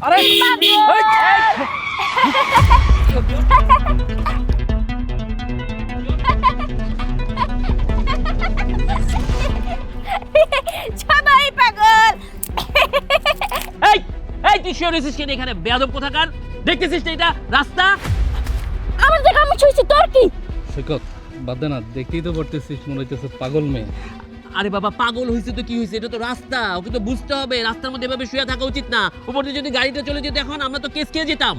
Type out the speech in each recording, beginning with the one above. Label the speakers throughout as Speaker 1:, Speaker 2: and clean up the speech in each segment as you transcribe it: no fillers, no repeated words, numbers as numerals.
Speaker 1: আরে
Speaker 2: সবাই পাগল।
Speaker 3: এই এই তুই শুয়ে রয়েছিস কেন এখানে বেয়াদব কোথাকার? দেখতেছিস না এটা রাস্তা?
Speaker 2: আমার জায়গা আমি শুয়েছি, তোর কি?
Speaker 1: সৈকত বাদ দে না, দেখতেই তো পারতেছিস মনে হইতেছে পাগল মেয়ে।
Speaker 3: আরে বাবা পাগল হয়েছে তো কি হয়েছে, এটা তো রাস্তা, ওকে তো বুঝতে হবে রাস্তার মধ্যে এভাবে শুয়ে থাকা উচিত না। উপর দিয়ে যদি গাড়িটা চলে যেত এখন আমরা তো কেস খেয়ে যেতাম।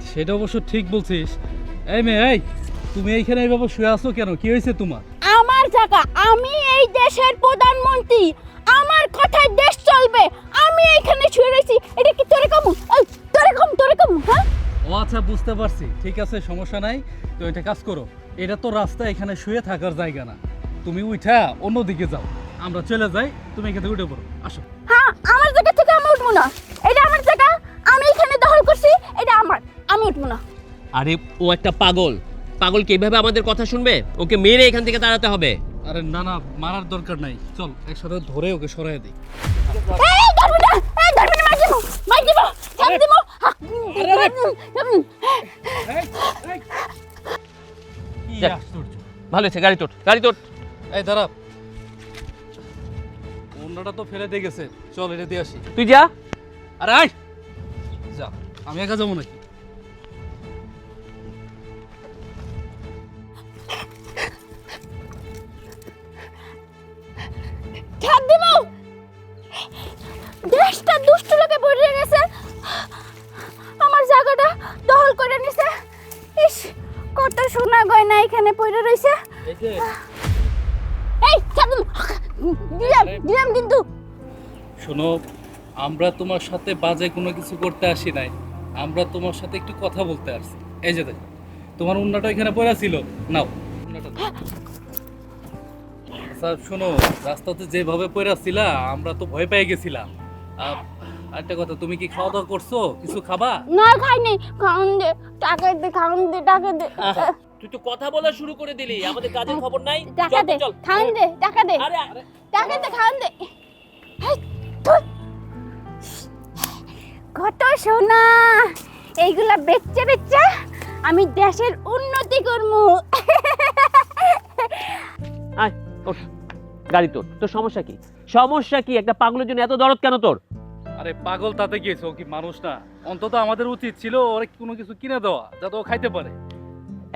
Speaker 1: সেটা অবশ্য ঠিক বলছিস। এই মেয়ে, এই তুমি এইখানে এইভাবে শুয়ে আছো কেন? কি হয়েছে তোমার?
Speaker 2: আমার জায়গা, আমি এই দেশের প্রধানমন্ত্রী, আমার কথায় দেশ চলবে, আমি এইখানে শুয়ে রয়েছি। এটা কি তোরে কম? এই তোরে কম হ্যাঁ?
Speaker 1: ও আচ্ছা, বুঝতে পারছি, ঠিক আছে, সমস্যা নাই। তো এটা কাজ করো, এটা তো রাস্তা, এখানে শুয়ে থাকার জায়গা না। তুমি উঠা অন্যদিকে যাও, আমরা চলে যাই, তুমি এখানে উঠে পড়ো, আসো।
Speaker 2: হ্যাঁ, আমার জায়গা থেকে আমি উঠবো না, এটা আমার জায়গা, আমি এখানে দখল করছি, এটা আমার, আমি উঠবো না।
Speaker 3: আরে ও একটা পাগল, পাগলকে এইভাবে আমাদের কথা শুনবে? ওকে মেরে এখান থেকে তাড়াতে হবে।
Speaker 1: আরে না না, মারার দরকার নাই, চল একসাথে ধরে ওকে সরাই দিই।
Speaker 2: এই ধরবি না, মার দিব, ছাড় দিব।
Speaker 1: কি
Speaker 3: যাক।
Speaker 1: আশ্চর্য।
Speaker 3: ভালো হয়েছে, গাড়ি তোট, গাড়ি তোট।
Speaker 1: এই দাঁড়া, অন্যটা তো ফেলে দিয়ে গেছে, চল এটা দিয়ে আসি।
Speaker 3: তুই যা।
Speaker 1: আরে আয় যা, আমি একা যাবো নাকি?
Speaker 2: ছাড় দিব। দেশটা দুষ্ট লোকে ভরে গেছে, আমার জায়গাটা দখল করে নিছে। ইস, কত সোনা গয়না এখানে পড়ে রইছে।
Speaker 1: এই যে
Speaker 2: এই ছাড় দিব, দিলাম কিন্তু।
Speaker 1: শোনো, আমরা তোমার সাথে বাজে কোনো কিছু করতে আসি নাই, আমরা তোমার সাথে একটু কথা বলতে আসছি। এই যে দেখো, তোমার উন্নাটা এখানে পড়া ছিল, নাও উন্নাটা দাও। আচ্ছা শোনো, রাস্তাতে যেভাবে পড়া ছিলা আমরা তো ভয় পেয়ে গেছিলাম। আরেকটা কথা, তুমি কি খাওয়া দাওয়া করছো? কিছু খাবা?
Speaker 2: না খাইনি, খাওন দে, টাকা দে, খাওন দে, টাকা দে।
Speaker 3: তুই তো কথা বলা শুরু করে দিলি, আমাদের কাজের খবর নাই।
Speaker 2: টাকা
Speaker 3: চল
Speaker 2: দে,
Speaker 3: চল
Speaker 2: খাওন দে, টাকা দে,
Speaker 3: আরে
Speaker 2: টাকা দে, খাওন দে। হেই, ধুর। কত সোনা, এইগুলা বেচে বেচে আমি দেশের উন্নতি করবো।
Speaker 3: আয় ওঠ, গাড়ি তোর। তোর সমস্যা কি? সমস্যা কি? একটা পাগলের জন্য এত দরদ কেন তোর?
Speaker 1: আরে পাগল তাতে গিয়েছে, ও কি মানুষ না? অন্তত আমাদের উচিত ছিল ওরে কোনো কিছু কিনে দেওয়া, যাতে ও খাইতে পারে।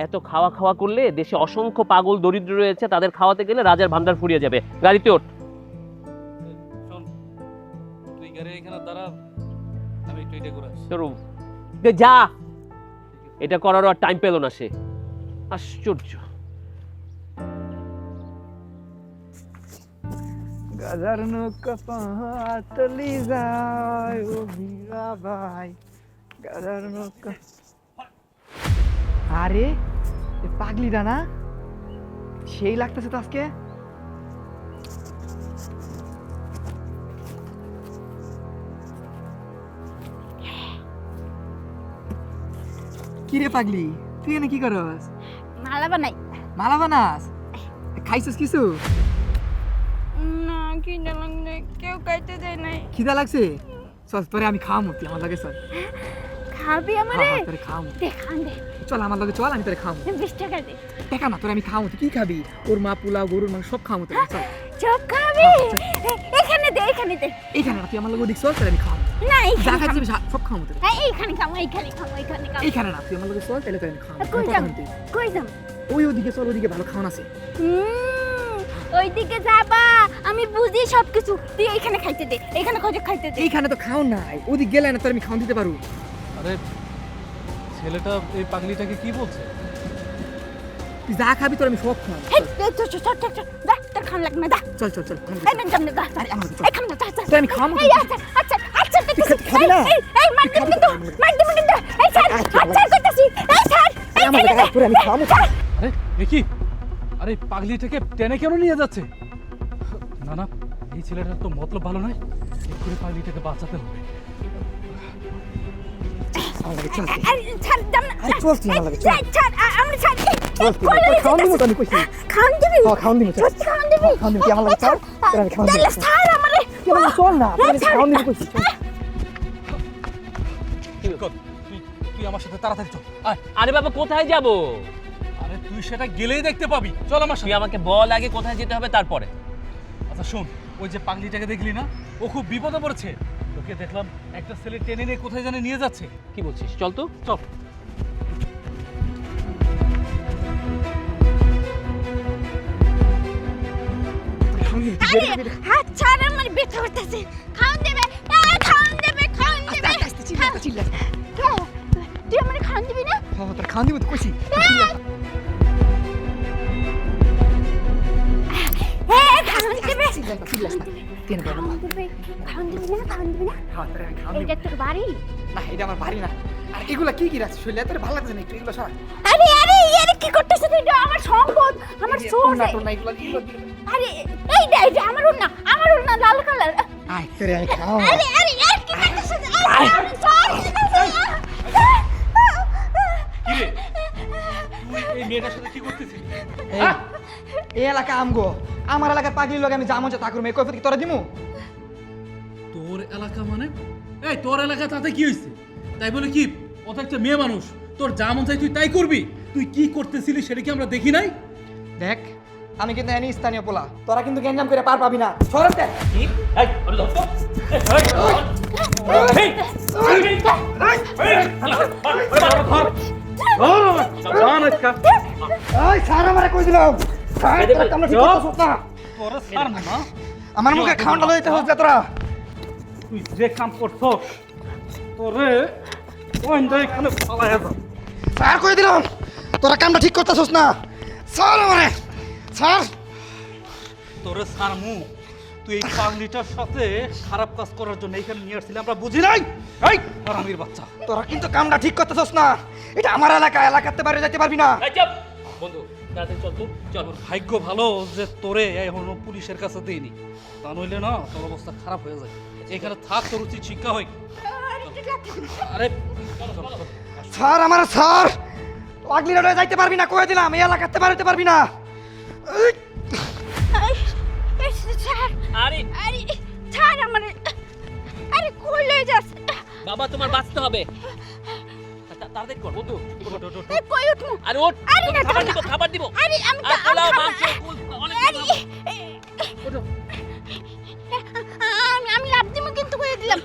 Speaker 3: এত খাওয়া খাওয়া করলে দেশে অসংখ্য পাগল দরিদ্র রয়েছে, তাদের খাওয়াতে গেলে রাজার ভান্ডার ফুরিয়ে যাবে। গাড়িতে ওঠ।
Speaker 1: শোন, তুই গাড়ি এখানে দাঁড়া, আমি একটু এটা করে আসি।
Speaker 3: তোর যা, এটা করারও আর টাইম পেল না সে। আশ্চর্য।
Speaker 4: গাজার নৌকা পাতলি যায় ও মীরা ভাই, গাজার নৌকা। আরে এ পাগলিটা না, সেই লাগতেছে তো আজকে। কি রে পাগলি, তুই এনে কি করস?
Speaker 2: মালা বানাই।
Speaker 4: মালা বানাস? খাইছিস কিছু?
Speaker 2: না, খিদে লাগছে, কেউ খাইতে দেয় নাই।
Speaker 4: খিদা লাগছে? চল তোরে আমি খাওয়ামো, তুই আমার লাগে চল।
Speaker 2: খাবি আমারে?
Speaker 4: হ্যাঁ, তোরে খাওয়ামো।
Speaker 2: দে, খান দে,
Speaker 4: চল আমার লাগে, চল আমি তোরে খাওয়ামো।
Speaker 2: 20 টাকা দে।
Speaker 4: টাকা না, তোরে আমি খাওয়ামো, তুই কি খাবি? ওর মা পোলাও, গরুর মাংস সব খাওয়ামো তোরে, চল।
Speaker 2: চপ খাবি? এখানে দে, এখানে দে।
Speaker 4: এইখানে না, তুই আমার লাগে ওদিক চল, তোরে আমি খাওয়ামো।
Speaker 2: না,
Speaker 4: যা
Speaker 2: এইখানে
Speaker 4: খাচ্ছিস সব খাওয়ামো তোরে।
Speaker 2: হ্যাঁ, এইখানে খাবো, এইখানে খাবো, এইখানে খাবো।
Speaker 4: এইখানে না, তুই আমার লাগে চল, তাহলে তোরে আমি খাওয়ামো।
Speaker 2: কই
Speaker 4: কথা
Speaker 2: যাম?
Speaker 4: শুনতে।
Speaker 2: কই যাম?
Speaker 4: ওই ওদিকে চল, ওদিকে ভালো খাওয়ান আছে।
Speaker 2: ওইদিকে যাবা, আমি বুঝি সবকিছু। তুই এইখানে খাইতে দে, এইখানে খোঁজে খাইতে দে।
Speaker 4: এইখানে তো খাওন নাই, ওদিক গেলে না তোর আমি খাওয়ান দিতে পারবো।
Speaker 1: আরে ছেলেটা এই পাগলিটাকে কি বলছে?
Speaker 4: তুই যা খাবি তোর আমি সব খাওয়াবো।
Speaker 2: এই, চল, চল, চল, চল, চল, যা, তোর খান লাগবে না, যা।
Speaker 4: চল চল চল, আমার
Speaker 2: এই,
Speaker 4: লাগে
Speaker 2: না, যাম না, যা, যা।
Speaker 4: আরে, আমার চল।
Speaker 2: এইখানে যা, যা।
Speaker 4: তোর আমি খাওয়াবো।
Speaker 2: এই, আচ্ছা, আচ্ছা, আচ্ছা,
Speaker 4: তুই খাবি না?
Speaker 2: এই, মার দিবি কিন্তু, মার দিবি কিন্তু। এই, ছাড়,
Speaker 4: আচ্ছা,
Speaker 2: আচ্ছা, কইতাছি। এই, ছাড়,
Speaker 4: আরে, আমার
Speaker 2: এইখানে
Speaker 4: লাগে,
Speaker 2: যা।
Speaker 4: তোর আমি খাওয়াবো।
Speaker 1: আরে এ কি? আরে পাগলিটাকে টেনে কেন নিয়ে যাচ্ছে? না না, এই ছেলেটার তো মতলব ভালো নয়, এক্ষুনি পাগলিটাকে বাঁচাতে হবে।
Speaker 4: আমার লাগে চল।
Speaker 2: আরে, ছাড়, যাম না।
Speaker 4: আরে, চল তুই আমার লাগে, চল।
Speaker 2: ছাড়, ছাড়, আমরা ছাড়।
Speaker 4: চল তুই, তোর খাওয়ান দিব তো আমি কইছি।
Speaker 2: খাওন দিবি?
Speaker 4: হ্যাঁ, খাওয়ান দিব, চল।
Speaker 2: সত্যি খাওন দিবি?
Speaker 4: খাওয়ান দিব, তুই আমার লাগে চল, তোর আমি খাওয়ান দিব।
Speaker 2: তাহলে ছাড় আমারে।
Speaker 4: তুই আমার লাগে চল না, তোর আমি খাওয়ান দিব কইছি, চল।
Speaker 1: সৈকত, তুই আমার সাথে তাড়াতাড়ি চল। আয়।
Speaker 3: আরে বাবা কোথায় যাব?
Speaker 1: আরে তুই সেটা গেলেই দেখতে পাবি, চল আমার
Speaker 3: তুই
Speaker 1: সাথে।
Speaker 3: আমাকে বল আগে কোথায় যেতে হবে তারপরে।
Speaker 1: আচ্ছা শোন, ওই যে পাগলিটাকে দেখলি না, ও খুব বিপদে পড়েছে। ওকে দেখলাম একটা ছেলে টেনে নিয়ে কোথায় জানি নিয়ে যাচ্ছে।
Speaker 3: কি বলছিস? চল তো।
Speaker 1: চল।
Speaker 2: আরে হাত ছাড়, আমার ব্যথা করতেছে। খাওন দেবে, খাওন দেবে, খাওন দেবে।
Speaker 4: আস্তে চিল্লা চিল্লা।
Speaker 2: তুই আমার খাওন দিবি না?
Speaker 4: তোর খাওয়ান দিব তো কইছি।
Speaker 2: হ্যাঁ, খাওন দেবে।
Speaker 4: চিল্লা চিল্লা না। তিন বড়
Speaker 2: খাওন দেবে, খাওন দিবি না, খাওন দিবি না?
Speaker 4: হ্যাঁ তোর আমি খাওয়ান দিব।
Speaker 2: এইটা তোর বাড়ি?
Speaker 4: না এটা আমার বাড়ি না। আর এগুলা কি রাখছিস? শরীরে তোর ভালো লাগছে না একটু এগুলো সর।
Speaker 2: আরে আরে আরে কি করতেছ তুই? এটা আমার সম্পদ, আমার সোর্স।
Speaker 4: না তোর না এগুলো
Speaker 2: আরে এইটা আমার উন্না লাল কালার।
Speaker 4: আয় তোরে আমি খাও।
Speaker 2: আরে আরে আরে কি করতেছ? আরে চল।
Speaker 1: কি রে, তুই এই মেয়েটার সাথে কি করতেছিস?
Speaker 4: এই এলাকা আমগো, আমার এলাকার পাগলির লগে আমি যা মন চায় তা করবো। এই কৈফিয়ত কি তোরা দিমু?
Speaker 1: তোর এলাকা মানে? এই তোর এলাকা তাতে কি হয়েছে? তাই বলে কি ও তো একটা মেয়ে মানুষ, তোর যা মন চাই তুই তাই করবি? তুই কি করতেছিলি সেটা কি আমরা দেখি নাই?
Speaker 4: দেখ আমি কিন্তু এনি স্থানীয় পোলা, তোরা কিন্তু গ্যাঞ্জাম করে পার পাবি না। সরব দেখ।
Speaker 1: কি? এই আমি ধরত?
Speaker 4: ওই স্যার আমারে কই দিলাম। স্যার তোরা কামনা ঠিক করতেছ না।
Speaker 1: তোরা ছাড় না,
Speaker 4: আমার মুখে খাওয়াটা লইতে হচ্ছে তোরা।
Speaker 1: তুই যে কাম করছস তোরে ওইন্দা এখানে ফালাইয়া দাও।
Speaker 4: স্যার কই দিলাম তোরা কামটা ঠিক করতেছস না। স্যার আমারে স্যার
Speaker 1: তোরে সারমু, তুই এই পাগলিটার সাথে খারাপ কাজ করার জন্য এখানে নিয়ে আসছিলি, আমরা বুঝি নাই? এই হারামির বাচ্চা,
Speaker 4: তোরা কিন্তু কামটা ঠিক করতেছস না। এটা আমার এলাকা, এলাকাতে বাইরে যেতে পারবি না।
Speaker 3: এই চুপ বন্ধু, তাড়াতাড়ি চল তো। চল।
Speaker 1: তোর ভাগ্য ভালো যে তোরে এখনো পুলিশের কাছে দেয়নি, তা নইলে না তোর অবস্থা খারাপ হয়ে যায়। এখানে থাক, তোর উচিত শিক্ষা হয়। আরে চলো, চলো, চলো।
Speaker 4: স্যার আমার স্যার পাগলিরা লয়ে যাইতে পারবি না, কই দিলাম। এই এলাকাতে বাইরে পারবি না। এই,
Speaker 2: ছাড়,
Speaker 3: আরে
Speaker 2: আরে ছাড় আমার। আরে কই লয়ে যাস?
Speaker 3: বাবা তোমার বাঁচতে হবে। তাড়াতাড়ি কর বন্ধু।
Speaker 2: এই কই উঠমু?
Speaker 3: আরে ওঠ।
Speaker 2: আরে না,
Speaker 3: খাবার
Speaker 2: না।
Speaker 3: দিব, খাবার দিব।
Speaker 2: আরে আমি
Speaker 3: আর পোলাও,
Speaker 2: খাবো
Speaker 3: মাংস,
Speaker 2: না।
Speaker 3: কুল, অনেক
Speaker 2: আরে,
Speaker 3: কিছু
Speaker 2: আমি লাভ দিমু কিন্তু কই দিলাম।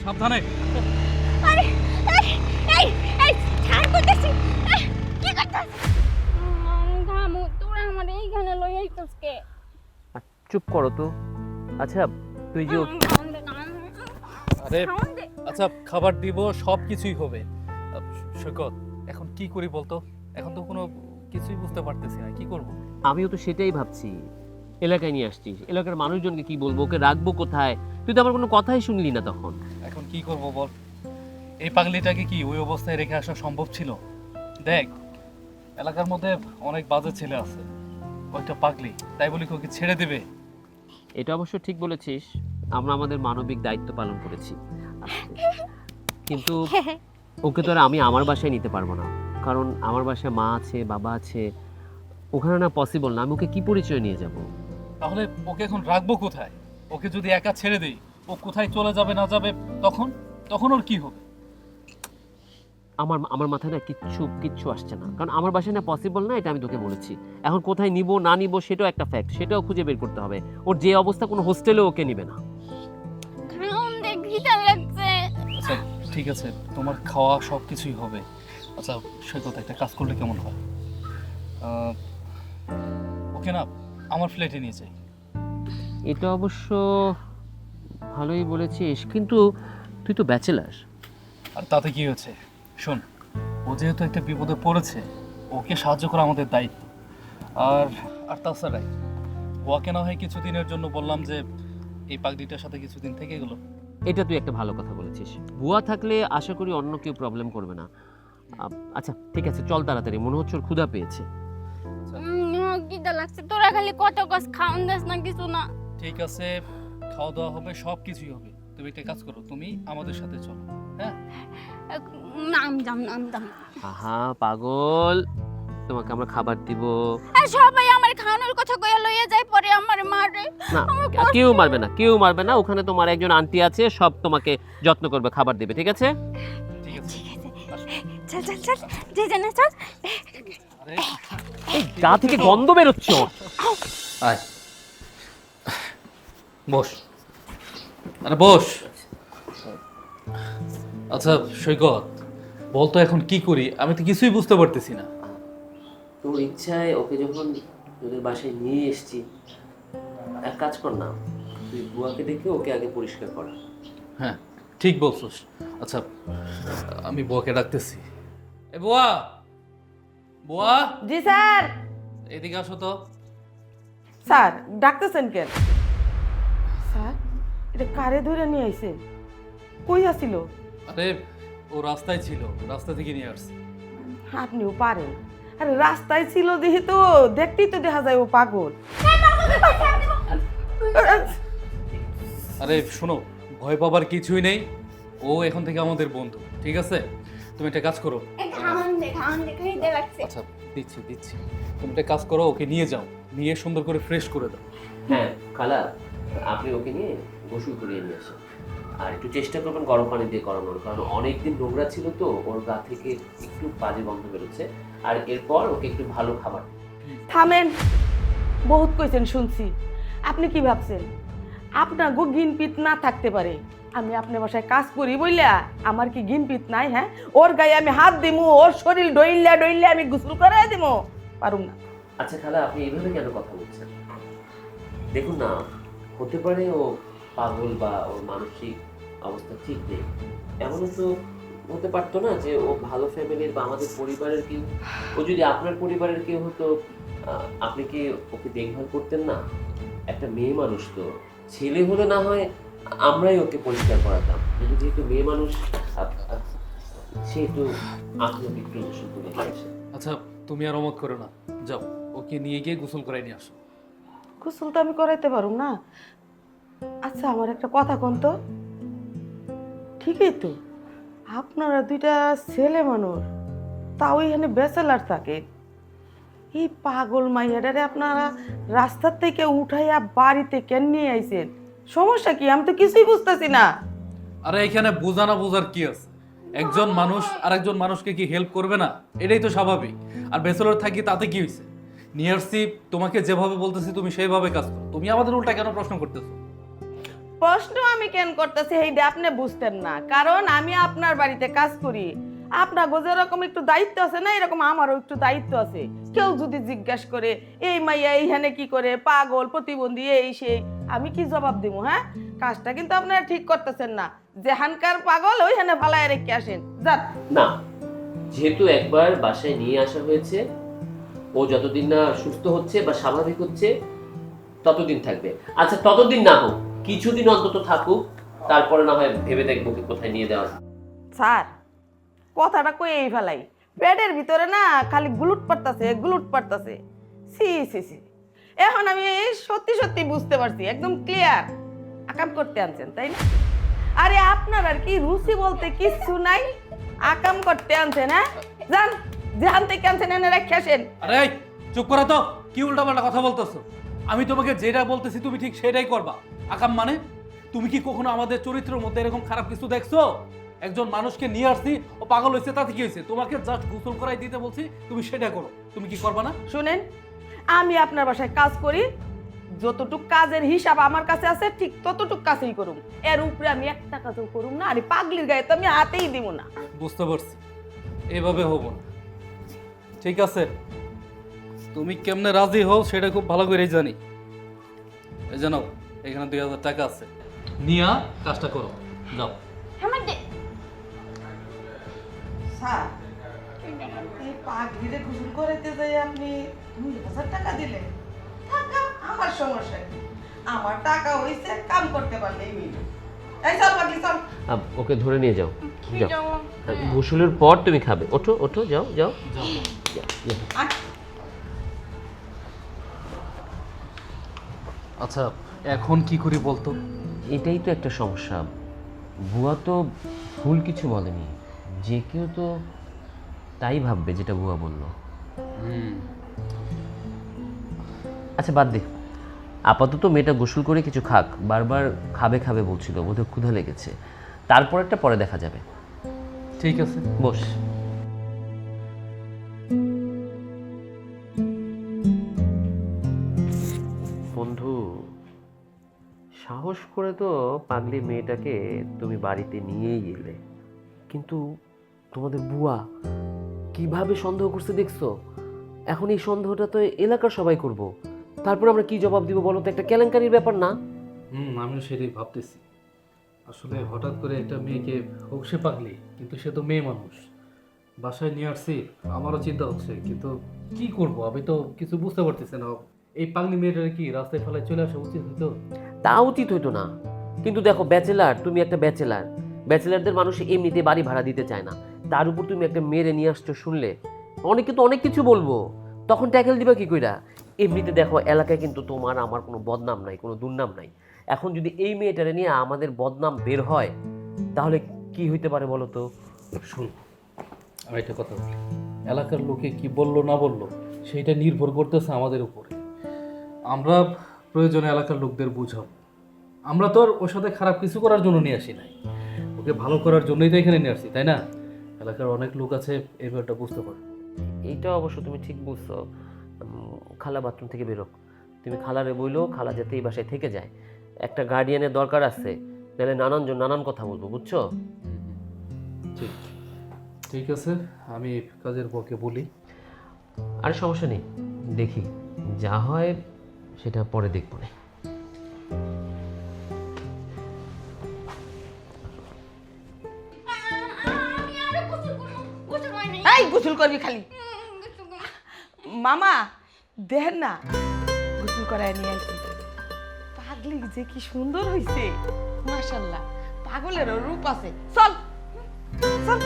Speaker 1: সাবধানে।
Speaker 2: আরে এই এই ছাড় কইতাছি। কি করতাছ? গামু তোরা আমার এইখানে লই আইতাস কে?
Speaker 3: চুপ করো তো। আচ্ছা তুই যে
Speaker 1: আরে আচ্ছা, খাবার দিব, সব কিছুই হবে। সৈকত, এখন কি করি বলতো? এখন তো কোনো কিছুই বুঝতে পারতেছি না, কি করব?
Speaker 3: আমিও তো সেটাই ভাবছি। এলাকায় নিয়ে আসছিস, এলাকার মানুষজনকে কি বলবো, ওকে রাখবো কোথায়? তুই তো আমার কোনো কথাই শুনলি না তখন।
Speaker 1: এখন কি করব বল? এই পাগলিটাকে কি ওই অবস্থায় রেখে আসা সম্ভব ছিল? দেখ, এলাকার মধ্যে অনেক বাজে ছেলে আছে, ওইটা পাগলি, তাই বলি কি ওকে ছেড়ে দেবে?
Speaker 3: এটা অবশ্য ঠিক বলেছিস, আমরা আমাদের মানবিক দায়িত্ব পালন করেছি, কিন্তু ওকে তো আর আমি আমার বাসায় নিতে পারবো না, কারণ আমার বাসায় মা আছে, বাবা আছে, ওখানে না পসিবল না। আমি ওকে কি পরিচয় নিয়ে যাব?
Speaker 1: তাহলে ওকে এখন রাখবো কোথায়? ওকে যদি একা ছেড়ে দেই, ও কোথায় চলে যাবে না যাবে, তখন ওর কি হবে?
Speaker 3: আমার মাথায় না কিচ্ছু আসছে না, কারণ আমার বাসায় না পসিবল না, এটা আমি তোকে বলেছি। এখন কোথায় নিব না নিব সেটাও একটা ফ্যাক্ট, সেটাও খুঁজে বের করতে হবে। ওর যে অবস্থা, কোনো হোস্টেলে ওকে নিবে না।
Speaker 2: খাউন দে, খিদা লাগছে।
Speaker 1: আচ্ছা ঠিক আছে, তোমার খাওয়া সব কিছুই হবে। আচ্ছা সৈকত, একটা কাজ করলে কেমন হয়? ওকে না আমার ফ্ল্যাটে নিয়ে যাই।
Speaker 3: এটা অবশ্য ভালোই বলেছিস, কিন্তু তুই তো ব্যাচেলার।
Speaker 1: আর তাতে কি হয়েছে? শোন, ও যেহেতু একটা বিপদে পড়েছে, ওকে সাহায্য করা আমাদের দায়িত্ব। আর তাছাড়াই ওকে না হয় কিছুদিনের জন্য বললাম যে এই পাগড়িটার সাথে কিছুদিন থেকে গেল।
Speaker 3: এটা তুই একটা ভালো কথা বলেছিস। বুয়া থাকলে আশা করি অন্য কেউ প্রবলেম করবে না। আচ্ছা ঠিক আছে, চল তাড়াতাড়ি, মনে হচ্ছে ওর ক্ষুধা পেয়েছে।
Speaker 2: খিদা লাগছে। তোরা খালি কত কস খাউন দাস না, কিছু না।
Speaker 1: ঠিক আছে, খাওয়া দাওয়া হবে, সব কিছুই হবে। তুমি একটা কাজ করো, তুমি আমাদের সাথে চলো। হ্যাঁ
Speaker 2: নাম দাম।
Speaker 3: আহা পাগল, তোমাকে আমরা খাবার দিব।
Speaker 2: আর সবাই আমার খাওয়ানোর কথা কইয়া লইয়া যায়, পরে আমার মারে।
Speaker 3: না, কেউ মারবে না, কেউ মারবে না। ওখানে তোমার একজন আন্টি আছে, সব তোমাকে যত্ন করবে, খাবার দেবে, ঠিক আছে?
Speaker 1: ঠিক আছে।
Speaker 2: চল চল চল, যে জানে চল।
Speaker 1: আরে
Speaker 3: এই গা থেকে গন্ধ বেরোচ্ছে ওর।
Speaker 1: আয়, বস। আরে বস। আচ্ছা সৈকত, বলতো এখন কি করি? আমি তো কিছুই বুঝতে পারতেছি না।
Speaker 3: তোর ইচ্ছায় ওকে যখন তোদের বাসায় নিয়ে এসেছি, এক কাজ কর না, তুই বুয়াকে দেখে ওকে আগে পরিষ্কার কর।
Speaker 1: হ্যাঁ ঠিক বলছিস। আচ্ছা আমি বুয়াকে ডাকতেছি। এ বুয়া, বুয়া
Speaker 5: জি স্যার।
Speaker 1: এদিকে আসো তো।
Speaker 5: স্যার ডাকতেছেন কেন? স্যার এটা কারে ধরে নিয়ে আইছে? কই আসিল?
Speaker 1: আরে ও রাস্তায় ছিল, রাস্তা থেকে নিয়ে আসছি।
Speaker 5: আপনিও পারেন। আরে রাস্তায় ছিল দেখি তো, দেখতেই তো দেখা যায় ও পাগল।
Speaker 1: আরে শোনো, ভয় পাবার কিছুই নেই, ও এখন থেকে আমাদের বন্ধু, ঠিক আছে? তুমি একটা কাজ করো।
Speaker 2: খাওয়ান দে খাইতে লাগছে।
Speaker 1: আচ্ছা দিচ্ছি দিচ্ছি, তুমি একটা কাজ করো, ওকে নিয়ে যাও, নিয়ে সুন্দর করে ফ্রেশ করে দাও।
Speaker 3: হ্যাঁ খালা, আপনি ওকে নিয়ে গোসল করিয়ে নিয়ে আসেন। আর একটু চেষ্টা করবেন গরম পানি দিয়ে করানোর, কারণ অনেকদিন নোংরা ছিল তো, ওর গা থেকে একটু বাজে গন্ধ বেরোচ্ছে। আর এরপর ওকে একটু ভালো খাবার।
Speaker 5: থামেন, বহুত কইছেন শুনছি। আপনি কি ভাবছেন আপনার গো গিনপিত না থাকতে পারে? আমি আপনার বাসায় কাজ করি বইলা আমার কি গিনপিত নাই? হ্যাঁ, ওর গায়ে আমি হাত দিমু, ওর শরীর ডইলা ডইলা আমি গোসল করাই দিমু? পারুম না।
Speaker 3: আচ্ছা খালা, আপনি এইভাবে কেন কথা বলছেন? দেখুন না, হতে পারে ও পাগল বা ওর মানসিক অবস্থা ঠিক নেই। এমনও তো হতে পারতো না যে ও ভালো ফ্যামিলির বা আমাদের পরিবারের কেউ। ও যদি আপনার পরিবারের কেউ হতো, আপনি কি ওকে দেখভাল করতেন না? একটা মেয়ে মানুষ তো, ছেলে হলে না হয় আমরাই ওকে পরিষ্কার করাতাম, কিন্তু যেহেতু মেয়ে মানুষ সেহেতু আপনি ওকে একটু গোসল করে নিয়ে আসেন।
Speaker 1: আচ্ছা তুমি আর অমত করো না, যাও ওকে নিয়ে গিয়ে গোসল করাই নিয়ে আসো।
Speaker 5: গোসল তো আমি করাইতে পারুম না। আচ্ছা আমার একটা কথা কোন তো, ঠিকই তো আপনারা দুইটা ছেলে মানুষ, তাও এখানে ব্যাচেলার থাকে। এই পাগল মাইয়াটারে আপনারা রাস্তার থেকে উঠাইয়া বাড়িতে কেন নিয়ে আইছেন? সমস্যা কি? আমি তো কিছুই বুঝতেছি না।
Speaker 1: আরে এখানে বোঝা না বোঝার কি আছে? একজন মানুষ আরেকজন মানুষকে কি হেল্প করবে না? এটাই তো স্বাভাবিক। আর ব্যাচেলর থাকি তাতে কি হয়েছে? নিয়ে আসছি, তোমাকে যেভাবে বলতেছি তুমি সেইভাবে কাজ করো। তুমি আমাদের উল্টা কেন প্রশ্ন করতেছো?
Speaker 5: প্রশ্ন আমি কেন করতেছি এইটা আপনি বুঝতেন না, কারণ আমি আপনার বাড়িতে কাজ করি। আপনার যেরকম একটু দায়িত্ব আছে না, এরকম আমারও একটু দায়িত্ব আছে। কেউ যদি জিজ্ঞাসা করে এই মাইয়া এইখানে কি করে, পাগল প্রতিবন্ধী এই সেই, আমি কি জবাব দিব? হ্যাঁ, কাজটা কিন্তু আপনারা ঠিক করতেছেন না। যেখানকার পাগল ওইখানে ফালায় রেখে আসেন যান।
Speaker 3: না, যেহেতু একবার বাসায় নিয়ে আসা হয়েছে, ও যতদিন না সুস্থ হচ্ছে বা স্বাভাবিক হচ্ছে ততদিন থাকবে। আচ্ছা ততদিন না হোক, কিছুদিন অন্তত থাকুক, তারপরে না হয় ভেবে দেখবো কি কোথায় নিয়ে দেওয়া যায়।
Speaker 5: স্যার কথাটা কই এই ফেলাই, পেটের ভিতরে না খালি গুলুট পারতাছে। সি সি সি, এখন আমি সত্যি সত্যি বুঝতে পারছি, একদম ক্লিয়ার। আকাম করতে আনছেন তাই না? আরে আপনার আর কি রুচি বলতে কিচ্ছু নাই, আকাম করতে আনছেন। হ্যাঁ যান, যেখান থেকে আনছেন এনে রেখে আসেন।
Speaker 1: আরে এই, চুপ করো তো, কি উল্টাপাল্টা কথা বলতেছো? আমি তোমাকে যেটা বলতেছি তুমি ঠিক সেটাই করবা। আকাম মানে? তুমি কি কখনো আমাদের চরিত্রের মধ্যে এরকম খারাপ কিছু দেখছো? একজন মানুষকে নিয়ে আসছি, ও পাগল হয়েছে, তাতে কি হয়েছে? তোমাকে জাস্ট গোসল করাই দিতে বলছি, তুমি সেটা করো। তুমি কি করবা না?
Speaker 5: শুনেন, আমি আপনার বাসায় কাজ করি, যতটুক কাজের হিসাব আমার কাছে আছে ঠিক ততটুক কাজই করুম। এর উপরে আমি একটা কাজও করুম না। আর এই পাগলির গায়ে তো আমি হাতেই দিব না।
Speaker 1: বুঝতে পারছি, এভাবে হবো না। ঠিক আছে, তুমি কেমনে রাজি হও সেটা খুব ভালো করেই জানি। এই জানো, এখানে 2000 টাকা আছে, নিয়া কাজটা করো, যাও।
Speaker 2: আমার দে।
Speaker 5: স্যার এই পাগলিরে গোসল করাইতে যাই আপনি 2000 টাকা দিলেন? টাকা আমার সমস্যা কি? আমার টাকা হইছে কাম করতে পারলেই হইল। এই চল পাগলি চল।
Speaker 3: ওকে ধরে নিয়ে যাও, যাও।
Speaker 2: যাও।
Speaker 3: গোসলের পর তুমি খাবে। ওঠো ওঠো, যাও যাও।
Speaker 5: আয়।
Speaker 1: আচ্ছা এখন কি করি বলতো?
Speaker 3: এটাই তো একটা সমস্যা। বুয়া তো ভুল কিছু বলেনি, যে কেউ তো তাই ভাববে যেটা বুয়া বললো। আচ্ছা বাদ দে, আপাতত মেয়েটা গোসল করে কিছু খাক, বারবার খাবে খাবে বলছিল, বোধহয় ক্ষুধা লেগেছে। তারপরেরটা পরে দেখা যাবে।
Speaker 1: ঠিক আছে।
Speaker 3: বস। বন্ধু, সাহস করে তো পাগলি মেয়েটাকে তুমি বাড়িতে নিয়েই এলে, কিন্তু তোমাদের বুয়া কিভাবে সন্দেহ করছে দেখছো? এখন এই সন্দেহটা তো এলাকার সবাই করব, তারপর আমরা কি জবাব দিব বলো তো? একটা কেলেঙ্কারির ব্যাপার না?
Speaker 1: আমিও সেটাই ভাবতেছি। আসলে হঠাৎ করে একটা মেয়েকে, হোক সে পাগলি, কিন্তু সে তো মেয়ে মানুষ, বাসায় নিয়ে আসছি। আমারও চিন্তা হচ্ছে, কিন্তু কি করব আমি তো কিছু বুঝতে পারতেছি না। এই পাগলি মেয়েটার কি রাস্তায় ফেলায় চলে আসা উচিত হতো?
Speaker 3: তা উচিত হইতো না, কিন্তু দেখো ব্যাচেলার, তুমি একটা ব্যাচেলার, ব্যাচেলারদের মানুষ এমনিতে বাড়ি ভাড়া দিতে চায় না, তার উপর তুমি একটা মেয়েরে নিয়ে আসছো শুনলে অনেকে তো অনেক কিছু বলবো, তখন ট্যাকেল দিবা কি কইরা? এমনিতে দেখো এলাকায় কিন্তু তোমার আমার কোনো বদনাম নাই, কোনো দুর্নাম নাই। এখন যদি এই মেয়েটারে নিয়ে আমাদের বদনাম বের হয় তাহলে কি হইতে পারে বলো তো?
Speaker 1: শুন, আমি একটা কথা বলি, এলাকার লোকে কি বললো না বললো সেইটা নির্ভর করতেছে আমাদের উপরে। আমরা প্রয়োজনে এলাকার লোকদের বুঝাবো। আমরা তো আর ওর সাথে খারাপ কিছু করার জন্য নিয়ে আসি নাই, ওকে ভালো করার জন্যই তো এখানে নিয়ে আসছি, তাই না? এলাকার অনেক লোক আছে এই ব্যাপারটা বুঝতে পারে।
Speaker 3: এইটা অবশ্য তুমি ঠিক বুঝছো। খালা বাথরুম থেকে বেরোক, তুমি খালারে বইলো খালা যাতে এই বাসায় থেকে যায়, একটা গার্ডিয়ানের দরকার আছে, তাহলে নানানজন নানান কথা বলবো, বুঝছো?
Speaker 1: ঠিক ঠিক আছে, আমি কাজের বউকে বলি।
Speaker 3: আরে সমস্যা নেই, দেখি যা হয় সেটা পরে দেখবো না।
Speaker 2: আমি আরো গোসল করব, গোসল হয় নাই।
Speaker 5: এই গোসল করবি খালি? মামা দেখেন না, গোসল করায় নিয়ে আসি। পাগলি যে কি সুন্দর হইছে, মাশাআল্লাহ, পাগলেরও রূপ আছে। চল চল,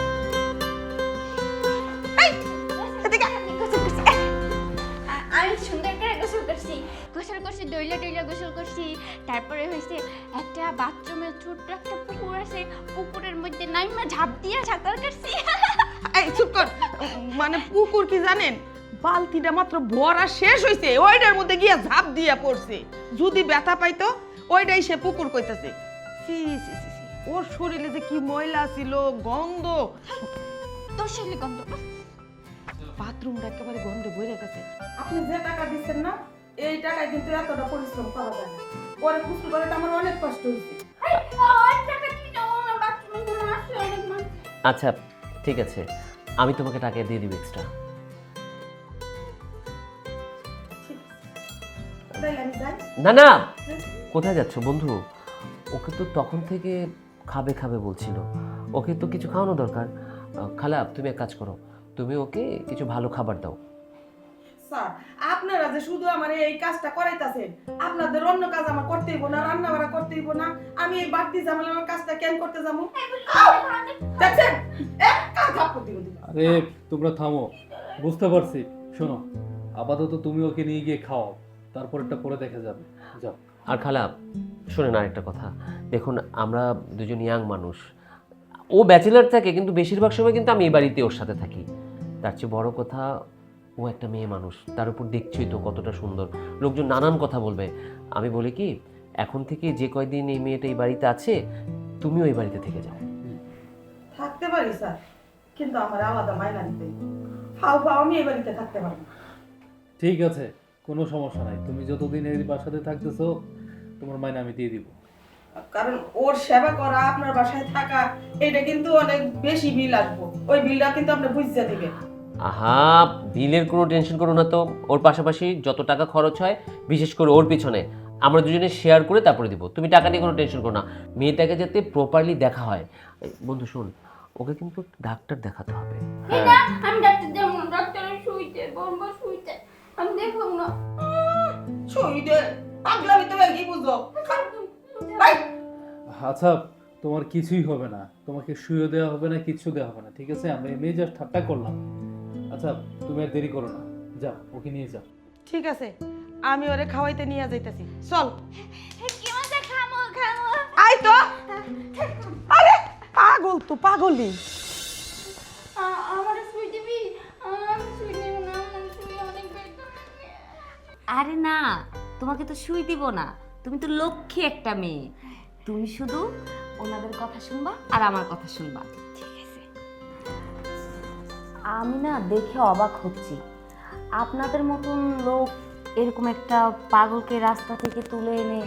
Speaker 5: এই এদিকে
Speaker 2: গোসল করছি। আমি সুন্দর করে গোসল করছি, দইলা দইলা গোসল করছি। তারপরে হয়েছে একটা বাথরুমে ছোট্ট একটা পুকুর আছে, পুকুরের মধ্যে নাইমা ঝাঁপ দিয়ে সাঁতার কাটছি।
Speaker 5: এই চুপ কর। মানে পুকুর কি জানেন, বালতিটা মাত্র ভরা শেষ হইছে, ওইটার মধ্যে গিয়া ঝাঁপ দিয়া পড়ছে। যদি ব্যথা পাইতো ওইটাই সে পুকুর কইতাছে। সি সি সি সি, ওর শরীরে যে কি ময়লা ছিল, গন্ধ,
Speaker 2: তোর শরীরে গন্ধ।
Speaker 5: বাথরুমটা একেবারে গন্ধে ভরে গেছে। আপনি যে টাকা দিচ্ছেন না, এই টাকায় কিন্তু এতটা পরিশ্রম করা যায় না। পরে গোসল করাটা আমার অনেক কষ্ট হয়েছে।
Speaker 3: আচ্ছা ঠিক আছে, আমি তোমাকে টাকা দিয়ে দিব এক্সট্রা। না না, কোথায় যাচ্ছ বন্ধু? ওকে তো তখন থেকে খাবে খাবে বলছিল, ওকে তো কিছু খাওয়ানো দরকার। খালা তুমি এক কাজ করো, তুমি ওকে কিছু ভালো খাবার দাও।
Speaker 5: স্যার, আপনারা যে শুধু আমার এই কাজটা করাইতাছেন, আপনাদের অন্য কাজ আমার করতে হইব না, রান্না বাড়া করতে হইব না? আমি এই বাড়তি ঝামেলার কাজটা কেন করতে যাবো? দেখছেন, এক কাজ আপনি দিবেন।
Speaker 1: আরে তোমরা থামো, বুঝতে পারছি। শোনো, আপাতত তুমি ওকে নিয়ে গিয়ে খাও, তারপর একটা পরে দেখা যাবে। যাও।
Speaker 3: আর খালা শোনেন আরেকটা কথা, দেখুন আমরা দুজন ইয়াং মানুষ, ও ব্যাচেলার থাকে কিন্তু বেশিরভাগ সময় কিন্তু আমি এই বাড়িতে ওর সাথে থাকি। তার চেয়ে বড় কথা, ও একটা মেয়ে মানুষ, তার উপর দেখছই তো কতটা সুন্দর, লোকজন নানান কথা বলবে। আমি বলি কি, এখন থেকে যে কয়দিন এই মেয়েটা এই বাড়িতে আছে তুমিও এই বাড়িতে থেকে যাও।
Speaker 5: থাকতে পারি স্যার, কিন্তু আমার আলাদা মাইনা নিতে হইব। ফাও ফাও আমি এই বাড়িতে থাকতে পারবো না।
Speaker 1: ঠিক আছে, কোনো সমস্যা নাই, তুমি যতদিন এই বাসাতে থাকতেছো তোমার মাইনে আমি দিয়ে দিব।
Speaker 5: কারণ ওর সেবা করা, আপনার বাসায় থাকা, এটা কিন্তু অনেক বেশি বিল আসবো। ওই বিলটা কিন্তু আপনি বুঝতে দিবেন।
Speaker 3: আহা, বিলের কোনো টেনশন করো না তো, ওর পাশাপাশি যত টাকা খরচ হয় বিশেষ করে ওর পিছনে আমরা দুজনে শেয়ার করে তারপরে দিব। তুমি টাকা নিয়ে কোনো টেনশন করো না, মেয়েটাকে যাতে প্রপারলি দেখা হয়। বন্ধু শোন, ওকে কিন্তু ডাক্তার দেখাতে হবে।
Speaker 2: আমি ডাক্তার দেব না, ডাক্তারের শুইতে বলবো, শুইতে আমি দেখব না।
Speaker 5: শুইতে পাগলামি তো কি বুঝো?
Speaker 1: আচ্ছা, তোমার কিছুই হবে না, তোমাকে শুয়ে দেওয়া হবে না, কিচ্ছু দেওয়া হবে না, ঠিক আছে? আমরা এমনি জাস্ট ঠাট্টা করলাম। আচ্ছা তুমি আর দেরি করো না, যাও ওকে নিয়ে যাও।
Speaker 5: ঠিক আছে, আমি ওরে খাওয়াইতে নিয়ে যাইতাছি। চল।
Speaker 2: কি মজা, খামো খামো।
Speaker 5: আই তো। আরে পাগল তো, পাগলই।
Speaker 2: আমার শুই দিবি? আমি শুই দেব না, আমার
Speaker 6: আরে না, তোমাকে তো শুই দিব না, তুমি তো লক্ষ্মী একটা মেয়ে, তুমি শুধু ওনাদের কথা শুনবা আর আমার কথা শুনবা।
Speaker 2: ঠিক আছে।
Speaker 6: আমি না দেখে অবাক হচ্ছি, আপনাদের মতন লোক এরকম একটা পাগলকে রাস্তা থেকে তুলে এনে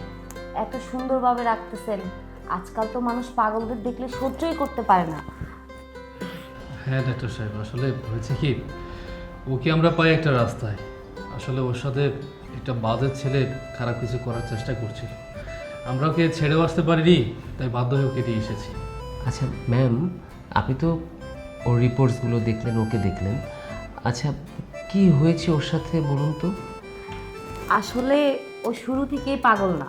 Speaker 6: এত সুন্দরভাবে রাখতেছেন। আজকাল তো মানুষ পাগলদের দেখলে সহ্যই করতে পারে না।
Speaker 1: হ্যাঁ ডাক্তার সাহেব, আসলে হয়েছে কি, ওকে আমরা পাই একটা রাস্তায়, আসলে ওর সাথে একটা বাজে ছেলে খারাপ কিছু করার চেষ্টা করছিল, আমরা ওকে ছেড়েও আসতে পারিনি, তাই বাধ্য হয়ে ওকে দিয়ে এসেছি।
Speaker 3: আচ্ছা ম্যাম, আপনি তো ওর রিপোর্টসগুলো দেখলেন, ওকে দেখলেন, আচ্ছা কি হয়েছে ওর সাথে বলুন তো?
Speaker 6: আসলে ও শুরু থেকেই পাগল না।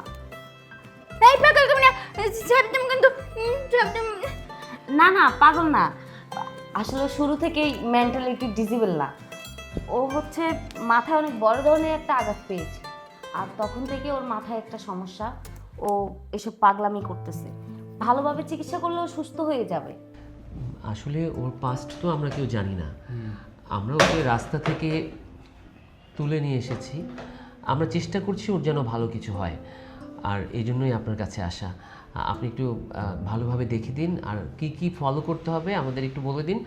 Speaker 2: এই পাগল তুমি না, ঝাপটাম কিন্তু ঝাপটাম।
Speaker 6: না না, পাগল না, আসলে শুরু থেকেই মেন্টালিটি ডিসেবল না। ও হচ্ছে মাথায় অনেক বড় ধরনের একটা আঘাত পেয়েছে, আর তখন থেকে ওর মাথায় একটা সমস্যা, ও এসব পাগলামি করতেছে। ভালোভাবে চিকিৎসা করলে ও সুস্থ হয়ে যাবে।
Speaker 3: আসলে ওর পাস্ট তো আমরা কেউ জানি না, আমরা ওকে রাস্তা থেকে তুলে নিয়ে এসেছি, আমরা চেষ্টা করছি ওর যেন ভালো কিছু হয়, আর এই জন্যই আপনার কাছে আসা। আপনি একটু ভালোভাবে দেখে দিন, আর কি কি ফলো করতে হবে আমাদের একটু বলে দিন,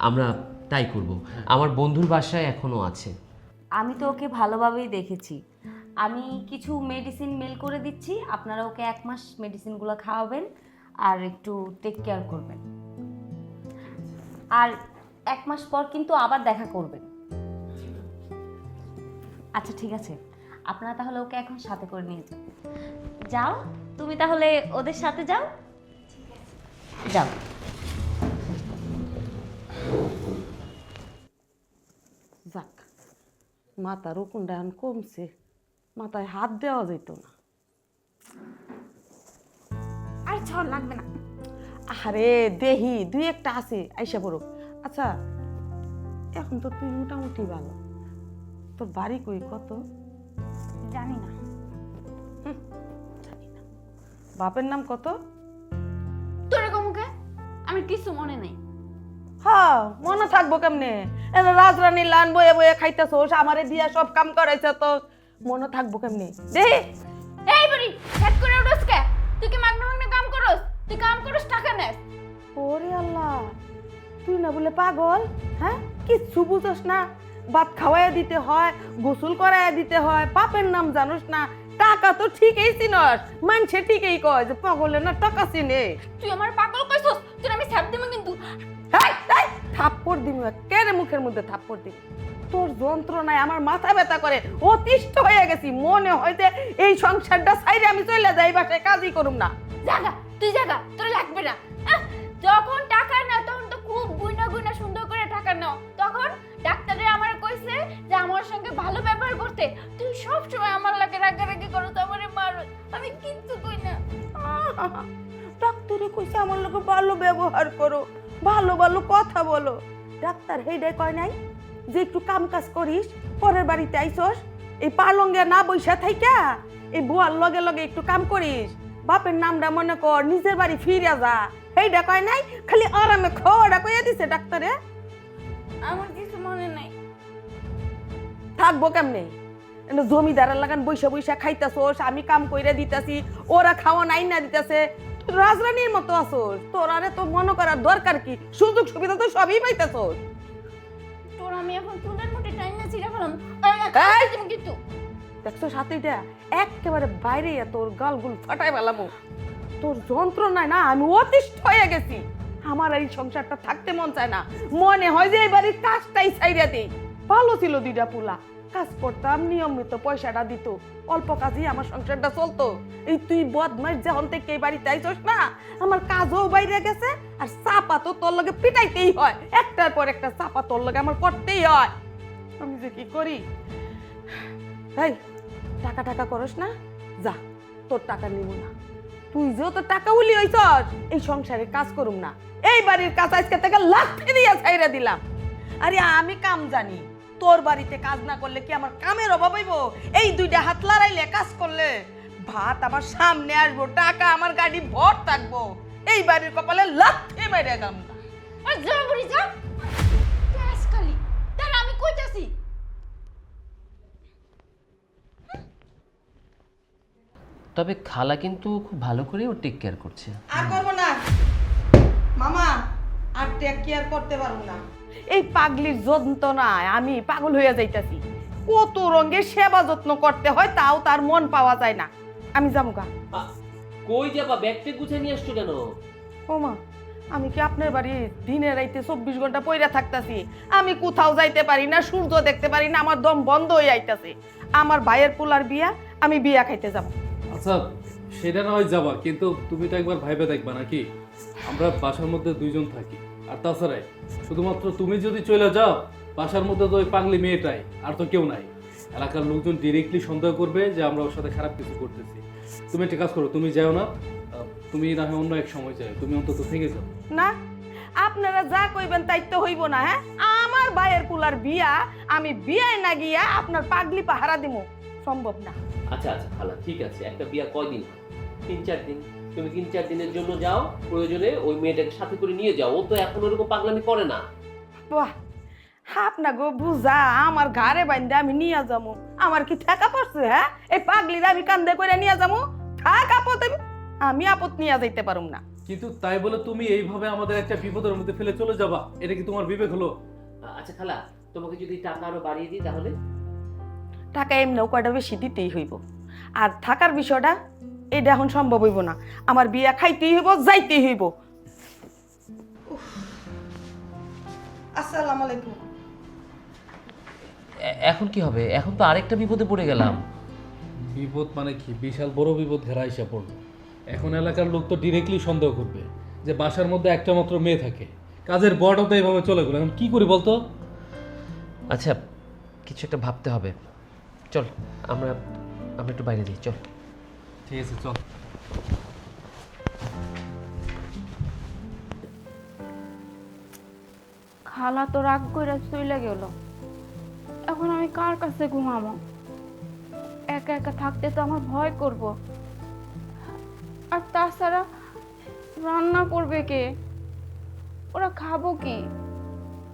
Speaker 3: আমরা তাই করব। আমার বন্ধুর বাসায় এখনও আছে।
Speaker 6: আমি তো ওকে ভালোভাবেই দেখেছি, আমি কিছু মেডিসিন মেল করে দিচ্ছি, আপনারা ওকে 1 মাস মেডিসিনগুলো খাওয়াবেন আর একটু টেক কেয়ার করবেন, আর 1 মাস পর কিন্তু আবার দেখা করবেন। আচ্ছা ঠিক আছে, আপনারা তাহলে ওকে এখন সাথে করে নিয়ে যান। যাও, তুমি তাহলে ওদের সাথে যাও। যাও।
Speaker 5: যাক, মাথার উকুনটা এখন কমছে, মাথায় হাত দেওয়া যেত না।
Speaker 2: আর ঝড় লাগবে না।
Speaker 5: আরে দেহি 2-1টা আছে, আইসা পড়ো। আচ্ছা, এখন তো তুই মোটামুটি ভালো, তোর বাড়ি কই, কত?
Speaker 2: জানি না।
Speaker 5: বাপের নাম কত?
Speaker 2: তোরে কমুকে আমি কিছু মনে নেই।
Speaker 5: হ্যাঁ, মনে থাকবো কেমনে? এরা রাজরানী লান বয়ে বয়ে খাইতেছোস, আমারে দিয়া সব কাম করাইছে, তো মনে থাকবো কেমনে? দেহি
Speaker 2: এই বুড়ি, হেড করে উঠোস কে? তুই কি মাগনা মাগনা কাম করস? তুই কাম করস, টাকা নেস।
Speaker 5: ওরে আল্লাহ, তুই না বলে পাগল? হ্যাঁ, কিচ্ছু বুঝোস না? ভাত খাওয়াইয়া দিতে হয়, গোসল করাইয়া দিতে হয়, বাপের নাম জানোস না? টাকা তো ঠিকই চিনস, মানছে ঠিকই কয় যে পাগলে না টাকা চিনে।
Speaker 2: তুই আমার পাগল কইছস, তুই আমি ছাপ দিমু কিন্তু।
Speaker 5: এই, এই, থাপ্পড় দিবি, কেন মুখের মধ্যে থাপ্পড় দিবি? তোর যন্ত্রণায় আমার মাথা ব্যথা করে অতিষ্ঠ হয়ে গেছি, মনে হয় যে এই সংসারটা ছাইরে আমি চলে যাই, বাসায় কাজই করুম না।
Speaker 2: জাগা, তুই জাগা, তোর লাগবে না। যখন টাকা নাও তখন তো খুব গুইনা গুইনা সুন্দর করে টাকা নাও। তখন ডাক্তারে আমার কইছে যে আমার সঙ্গে ভালো ব্যবহার করতে। তুই সব সময় আমার লাগে রাগারাগি করো, তো আমারে মারো। আমি কিচ্ছু কই না।
Speaker 5: ডাক্তারে কইছে আমার লোকে ভালো ব্যবহার করো, ভালো ভালো কথা বলো। ডাক্তার হেইডাই কয় নাই যে একটু কাম কাজ করিস, পরের বাড়িতে আইছস, এই পালঙ্গে না বইসা থাইকা এই বুয়ার লগে লগে একটু কাম করিস, বাপের নামটা মনে কর, নিজের বাড়ি ফিরে যা। হেইডা কয় নাই, খালি আরামে খাওয়াটা কইয়া দিছে ডাক্তারে।
Speaker 2: আমার কিছু মনে নাই।
Speaker 5: থাকবো কেমনে? জমিদারের লাগান বইসা বইসা খাইতাছোস, আমি কাম কইরা দিতাছি, ওরা খাওয়া নাই না দিতাছে, রাজরানীর মতো আছোস। তোর আরে তো মনে করার দরকার কি? সুযোগ সুবিধা তো সবই পাইতাছোস।
Speaker 2: তোর আমি এখন চুলের মুঠি টাইম না ছিড়া ফেলাম।
Speaker 5: এই!
Speaker 2: কিন্তু
Speaker 5: দেখছো সাথীটা একেবারে বাইরে তোর গালগুল ফাটাই ফেলাবো। তোর যন্ত্রণায় না আমি অতিষ্ঠ হয়ে গেছি, আমার এই সংসারটা থাকতে মন চায় না, মনে হয় যে এই বাড়ির কাজটাই ছাইরা দেই। ভালো ছিল 2টা পুলা, কাজ করতাম, নিয়মিত পয়সাটা দিত, অল্প কাজেই আমার সংসারটা চলতো। এই তুই বদমাইশ যখন থেকে এই বাড়িতে আইছস না, আমার কাজও বাইরে গেছে, আর চাপা তো তোর লগে পিটাইতেই হয়, একটার পর একটা চাপা তোর লগে আমার করতেই হয়। আমি যে কি করি? এই টাকা টাকা করস না, যা, তোর টাকা নিব না। তুই যেহেতু টাকা উলি হইছস, এই সংসারে কাজ করুম না, এই বাড়ির কাজ আজকে থেকে লাথি দিয়া ছাইরা দিলাম। আরে আমি কাম জানি, তোর বাড়িতে কাজ না করলে কি আমার কামের অভাব হইব? এই 2টা হাত লড়াইলে কাজ করলে ভাত আমার সামনে আসবো, টাকা আমার গাড়ি ভর থাকবো, এই বাড়ির কপালে লাথি মেরে গেলাম।
Speaker 2: আর যা বুড়ি যা। আজকালি তার আমি কইতাছি।
Speaker 3: তবে খালা কিন্তু খুব ভালো করে ওর টেক কেয়ার করছে।
Speaker 5: আর করবো না মামা, আর টেক কেয়ার করতে পারবো না। এই পাগলির যন্ত্রণায় আমি পাগল হয়ে যাইতাছি। কত রঙের সেবা যত্ন করতে হয়, তাও তার মন পাওয়া যায় না। আমি যাবো গা।
Speaker 3: কই যাবা? ব্যাগটা গুছিয়ে নিয়ে আসছো কেন?
Speaker 5: ও মা, আমি কি আপনার বাড়ি দিনে রাইতে 24 ঘন্টা পইরা থাকতাছি? আমি কোথাও যাইতে পারি না, সূর্য দেখতে পারি না, আমার দম বন্ধ হয়ে আইতাছে। আমার ভাইয়ের পোলার বিয়া, আমি বিয়া খাইতে যাব।
Speaker 1: আচ্ছা সেটা না হয় যাবা, কিন্তু তুমি তো একবার ভাইবে দেখবা নাকি আমরা বাসার মধ্যে দুইজন থাকি। আর তাছাড়া শুধুমাত্র তুমি যদি চলে যাও, বাসার মধ্যে তো ওই পাগলি মেয়েটাই, আর তো কেউ নাই। এলাকার লোকজন ডিরেক্টলি সন্দেহ করবে যে আমরা ওর সাথে খারাপ কিছু করতেছি। তুমি একটা কাজ করো, তুমি যাও না, তুমি না হয় অন্য এক সময় যাও, তুমি অন্তত থেকে যাও।
Speaker 5: না, আপনারা যা কইবেন তাই তো হইব না। হ্যাঁ, আমার ভাইয়ের পোলার বিয়া, আমি বিয়ায় না গিয়া আপনার পাগলি পাহারা দিমু, সম্ভব না।
Speaker 3: আচ্ছা আচ্ছা খালা, ঠিক আছে। একটা বিয়া কয়দিন? 3-4 দিন। তুমি 3-4 দিনের জন্য যাও, প্রয়োজনে ওই মেয়েটাকে সাথে করে নিয়ে যাও। ও তো এখন ওরকম পাগলামি করে না।
Speaker 5: বাহ, আপনা গো বুঝা আমার ঘরে বাইন্দে আমি নিয়ে যাবো। আমার কি ঠেকা পড়ছে? হ্যাঁ, এই পাগলির আমি কান্দে করে নিয়ে যাবো? থাক আপদ, আমি আপদ নিয়ে যাইতে পারুম না।
Speaker 1: কিন্তু তাই বলে তুমি এইভাবে আমাদের একটা বিপদের মধ্যে ফেলে চলে যাবা, এটা কি তোমার বিবেক হলো?
Speaker 3: আচ্ছা খালা, তোমাকে যদি টাকা আরো বাড়িয়ে দিই তাহলে?
Speaker 5: টাকা এমনিও কয়টা বেশি দিতেই হইব। আর থাকার বিষয়টা এটা এখন সম্ভব হইব না। আমার বিয়া খাইতেই হইব, যাইতেই হইব। আসসালামু আলাইকুম।
Speaker 3: এখন কি হবে? এখন তো আরেকটা বিপদে পড়ে গেলাম।
Speaker 1: বিপদ মানে কি? বিশাল বড় বিপদ ঘেরা এসে পড়লো। এখন এলাকার লোক তো ডিরেক্টলি সন্দেহ করবে যে বাসার মধ্যে একটা মাত্র মেয়ে থাকে, কাজের বড়টা তো এইভাবে চলে গেল। এখন কি করি বলতো?
Speaker 3: আচ্ছা, কিছু একটা ভাবতে হবে। চল আমরা আমরা একটু বাইরে যাই, চল।
Speaker 1: ঠিক আছে চল।
Speaker 2: খালা তো রাগ করে চলে গেল, এখন আমি কার কাছে ঘুমাবো? একা একা থাকতে তো আমার ভয় করব। আর তাছাড়া রান্না করবে কে? ওরা খাবো কি?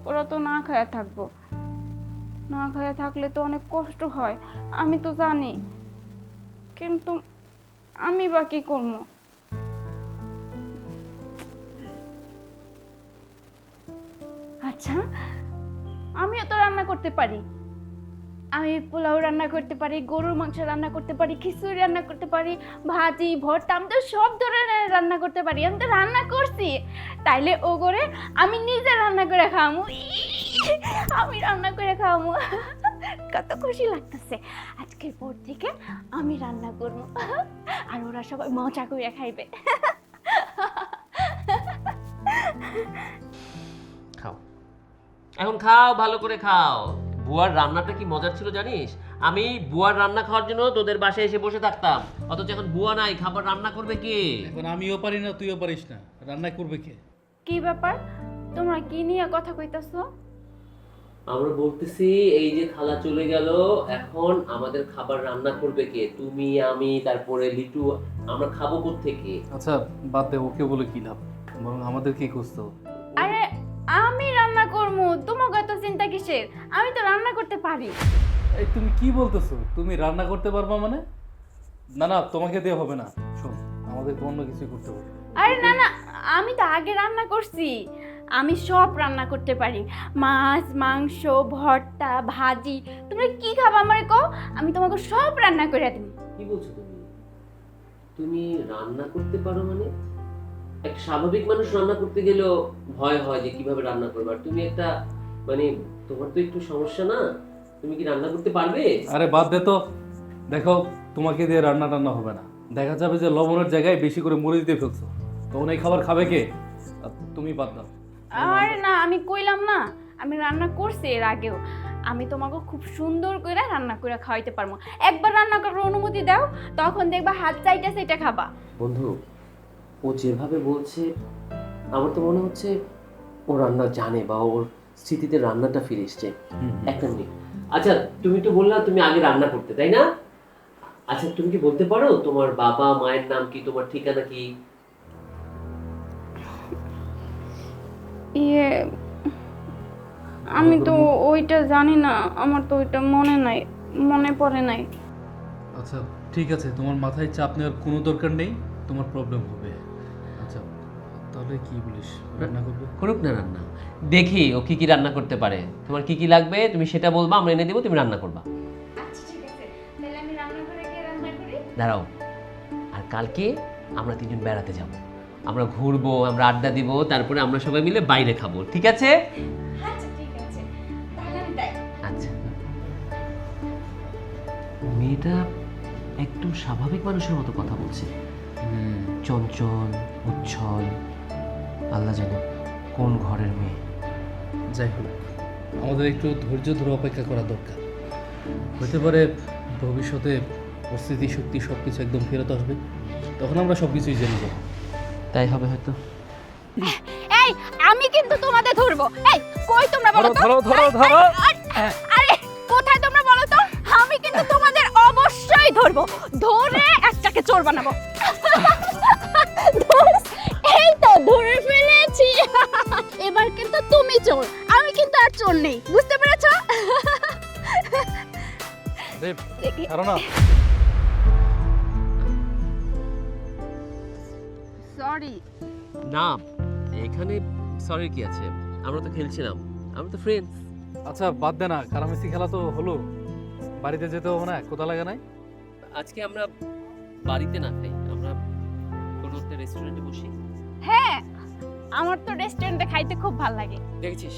Speaker 2: ওরা তো না খায়া থাকবো। না খায়া থাকলে তো অনেক কষ্ট হয়, আমি তো জানি। কিন্তু আমি বা কি করবো? আচ্ছা, আমিও তো রান্না করতে পারি। আমি পোলাও রান্না করতে পারি, গরুর মাংস রান্না করতে পারি, খিচুড়ি রান্না করতে পারি, ভাজি ভর্তা, আমি তো সব ধরনের রান্না করতে পারি। আমি তো রান্না করছি, তাইলে ও করে আমি নিজে রান্না করে খাওয়ামু। আমি রান্না করে খাওয়ামু, কত খুশি লাগতেছে। আজকের পর থেকে আমি রান্না করবো, আর ওরা সবাই মজা করে খাইবে।
Speaker 3: খাও, এখন খাও, ভালো করে খাও। বুয়ার রান্নাটা কি মজার ছিল জানিস? আমি বুয়ার রান্না খাওয়ার জন্য তোদের বাসায় এসে বসে থাকতাম, অথচ এখন বুয়া নাই, খাবার রান্না করবে কে?
Speaker 1: এখন আমিও পারি না, তুইও পারিস না, রান্না করবে কে?
Speaker 2: কি ব্যাপার, তোমরা কি নিয়ে কথা কইতাছো?
Speaker 3: আমরা বলতেছি এই যে খালা চলে গেল, এখন আমাদের খাবার রান্না করবে কে? তুমি, আমি, তারপরে লিটু, আমরা খাবো কোত্থেকে?
Speaker 1: আচ্ছা বাদ দে, ওকে বলে কি লাভ, বরং আমাদের কি খুঁজতে হবে।
Speaker 2: আরে আমি রান্না করবো, তোমাকে এত চিন্তা কিসের? আমি তো রান্না করতে পারি।
Speaker 1: এই তুমি কি বলতেছো? তুমি রান্না করতে পারবা মানে? না না, তোমাকে দিয়ে হবে না। শোন, আমাদেরকে অন্য কিছু করতে হবে।
Speaker 2: আরে না না, আমি তো আগে রান্না করছি। আমি সব রান্না করতে পারি, মাছ মাংস ভর্তা ভাজি। তোমরা কি খাবা আমার কও, আমি তোমাকে সব রান্না করে দেব।
Speaker 3: কি বলছো তুমি? তুমি রান্না করতে পারো মানে? এক স্বাভাবিক মানুষ রান্না করতে গেলেও ভয় হয় যে কিভাবে রান্না করবে, আর তুমি একটা মানে তোমার তো একটু সমস্যা না? তুমি কি রান্না করতে পারবে?
Speaker 1: আরে বাদ দে তো। দেখো, তোমাকে দিয়ে রান্না টান্না হবে না। দেখা যাবে যে লবণের জায়গায় বেশি করে মরিচ দিয়ে ফেলছো, তখন এই খাবার খাবে কে? আর তুমি বাদ দাও।
Speaker 2: আরে না, আমি কইলাম না আমি রান্না করছি এর আগেও। আমি তোমাকে খুব সুন্দর করে রান্না করে খাওয়াইতে পারবো। একবার রান্না করার অনুমতি দাও, তখন দেখবা হাত চাইটা সেটা খাবা।
Speaker 3: বন্ধু, ও যেভাবে বলছে আমার তো মনে হচ্ছে ও রান্না জানে, বা ওর স্মৃতিতে রান্নাটা ফিরে এসছে। একটা মিনিট। আচ্ছা, তুমি তো বললা তুমি আগে রান্না করতে, তাই না? আচ্ছা, তুমি কি বলতে পারো তোমার বাবা মায়ের নাম কি, তোমার ঠিকানা কি?
Speaker 2: ইয়ে, আমি তো ওইটা জানি না, আমার তো ওইটা মনে নাই, মনে পড়ে নাই।
Speaker 1: আচ্ছা ঠিক আছে, তোমার মাথায় চাপ নেওয়ার কোনো দরকার নেই, তোমার প্রবলেম হবে। আচ্ছা তাহলে কি বলিস, রান্না করবে?
Speaker 3: করুক না রান্না, দেখি ও কি কি রান্না করতে পারে। তোমার কি কি লাগবে তুমি সেটা বলবা, আমরা এনে দেবো, তুমি রান্না করবা।
Speaker 2: আচ্ছা ঠিক আছে, তাহলে আমি রান্না করে গিয়ে রান্না করি।
Speaker 3: দাঁড়াও, আর কালকে আমরা 3 জন বেড়াতে যাব, আমরা ঘুরবো, আমরা আড্ডা দিব, তারপরে আমরা সবাই মিলে বাইরে খাবো, ঠিক আছে?
Speaker 2: আচ্ছা ঠিক আছে, তাহলে আমি তাই।
Speaker 3: আচ্ছা, মেয়েটা একদম স্বাভাবিক মানুষের মতো কথা বলছে, চঞ্চল উচ্ছল, আল্লাহ জানে কোন ঘরের মেয়ে।
Speaker 1: যাই হোক, আমাদের একটু ধৈর্য ধরে অপেক্ষা করা দরকার। হতে পারে ভবিষ্যতে ওর স্মৃতিশক্তি সব কিছু একদম ফেরত আসবে, তখন আমরা সব কিছুই জেনে যাবো।
Speaker 3: তাই হবে হয়তো।
Speaker 2: এই আমি কিন্তু তোমাদের ধরবো। এই কই তোমরা বলো তো?
Speaker 1: ধরো ধরো ধরো।
Speaker 2: আরে কোথায় তোমরা বলো তো? আমি কিন্তু তোমাদের অবশ্যই ধরবো, ধরে একটাকে চোর বানাবো। এই তো ধরে ফেলেছি। এবার কিন্তু তুমি চোর, আমি কিন্তু আর চোর নেই, বুঝতে পেরেছো?
Speaker 1: কারণ না,
Speaker 2: সরি।
Speaker 3: না, এখানে সরি কি আছে, আমরা তো খেলছিলাম, আমরা তো ফ্রেন্ডস।
Speaker 1: আচ্ছা বাদ দে না, কারামেসি খেলা তো হলো, বাড়িতে যেতে হবে না, কোথা লাগে নাই?
Speaker 3: আজকে আমরা বাড়িতে না খাই, আমরা কোনো একটা রেস্টুরেন্টে বসি।
Speaker 2: হ্যাঁ, আমার তো রেস্টুরেন্টে খাইতে খুব ভালো লাগে।
Speaker 3: দেখেছিস,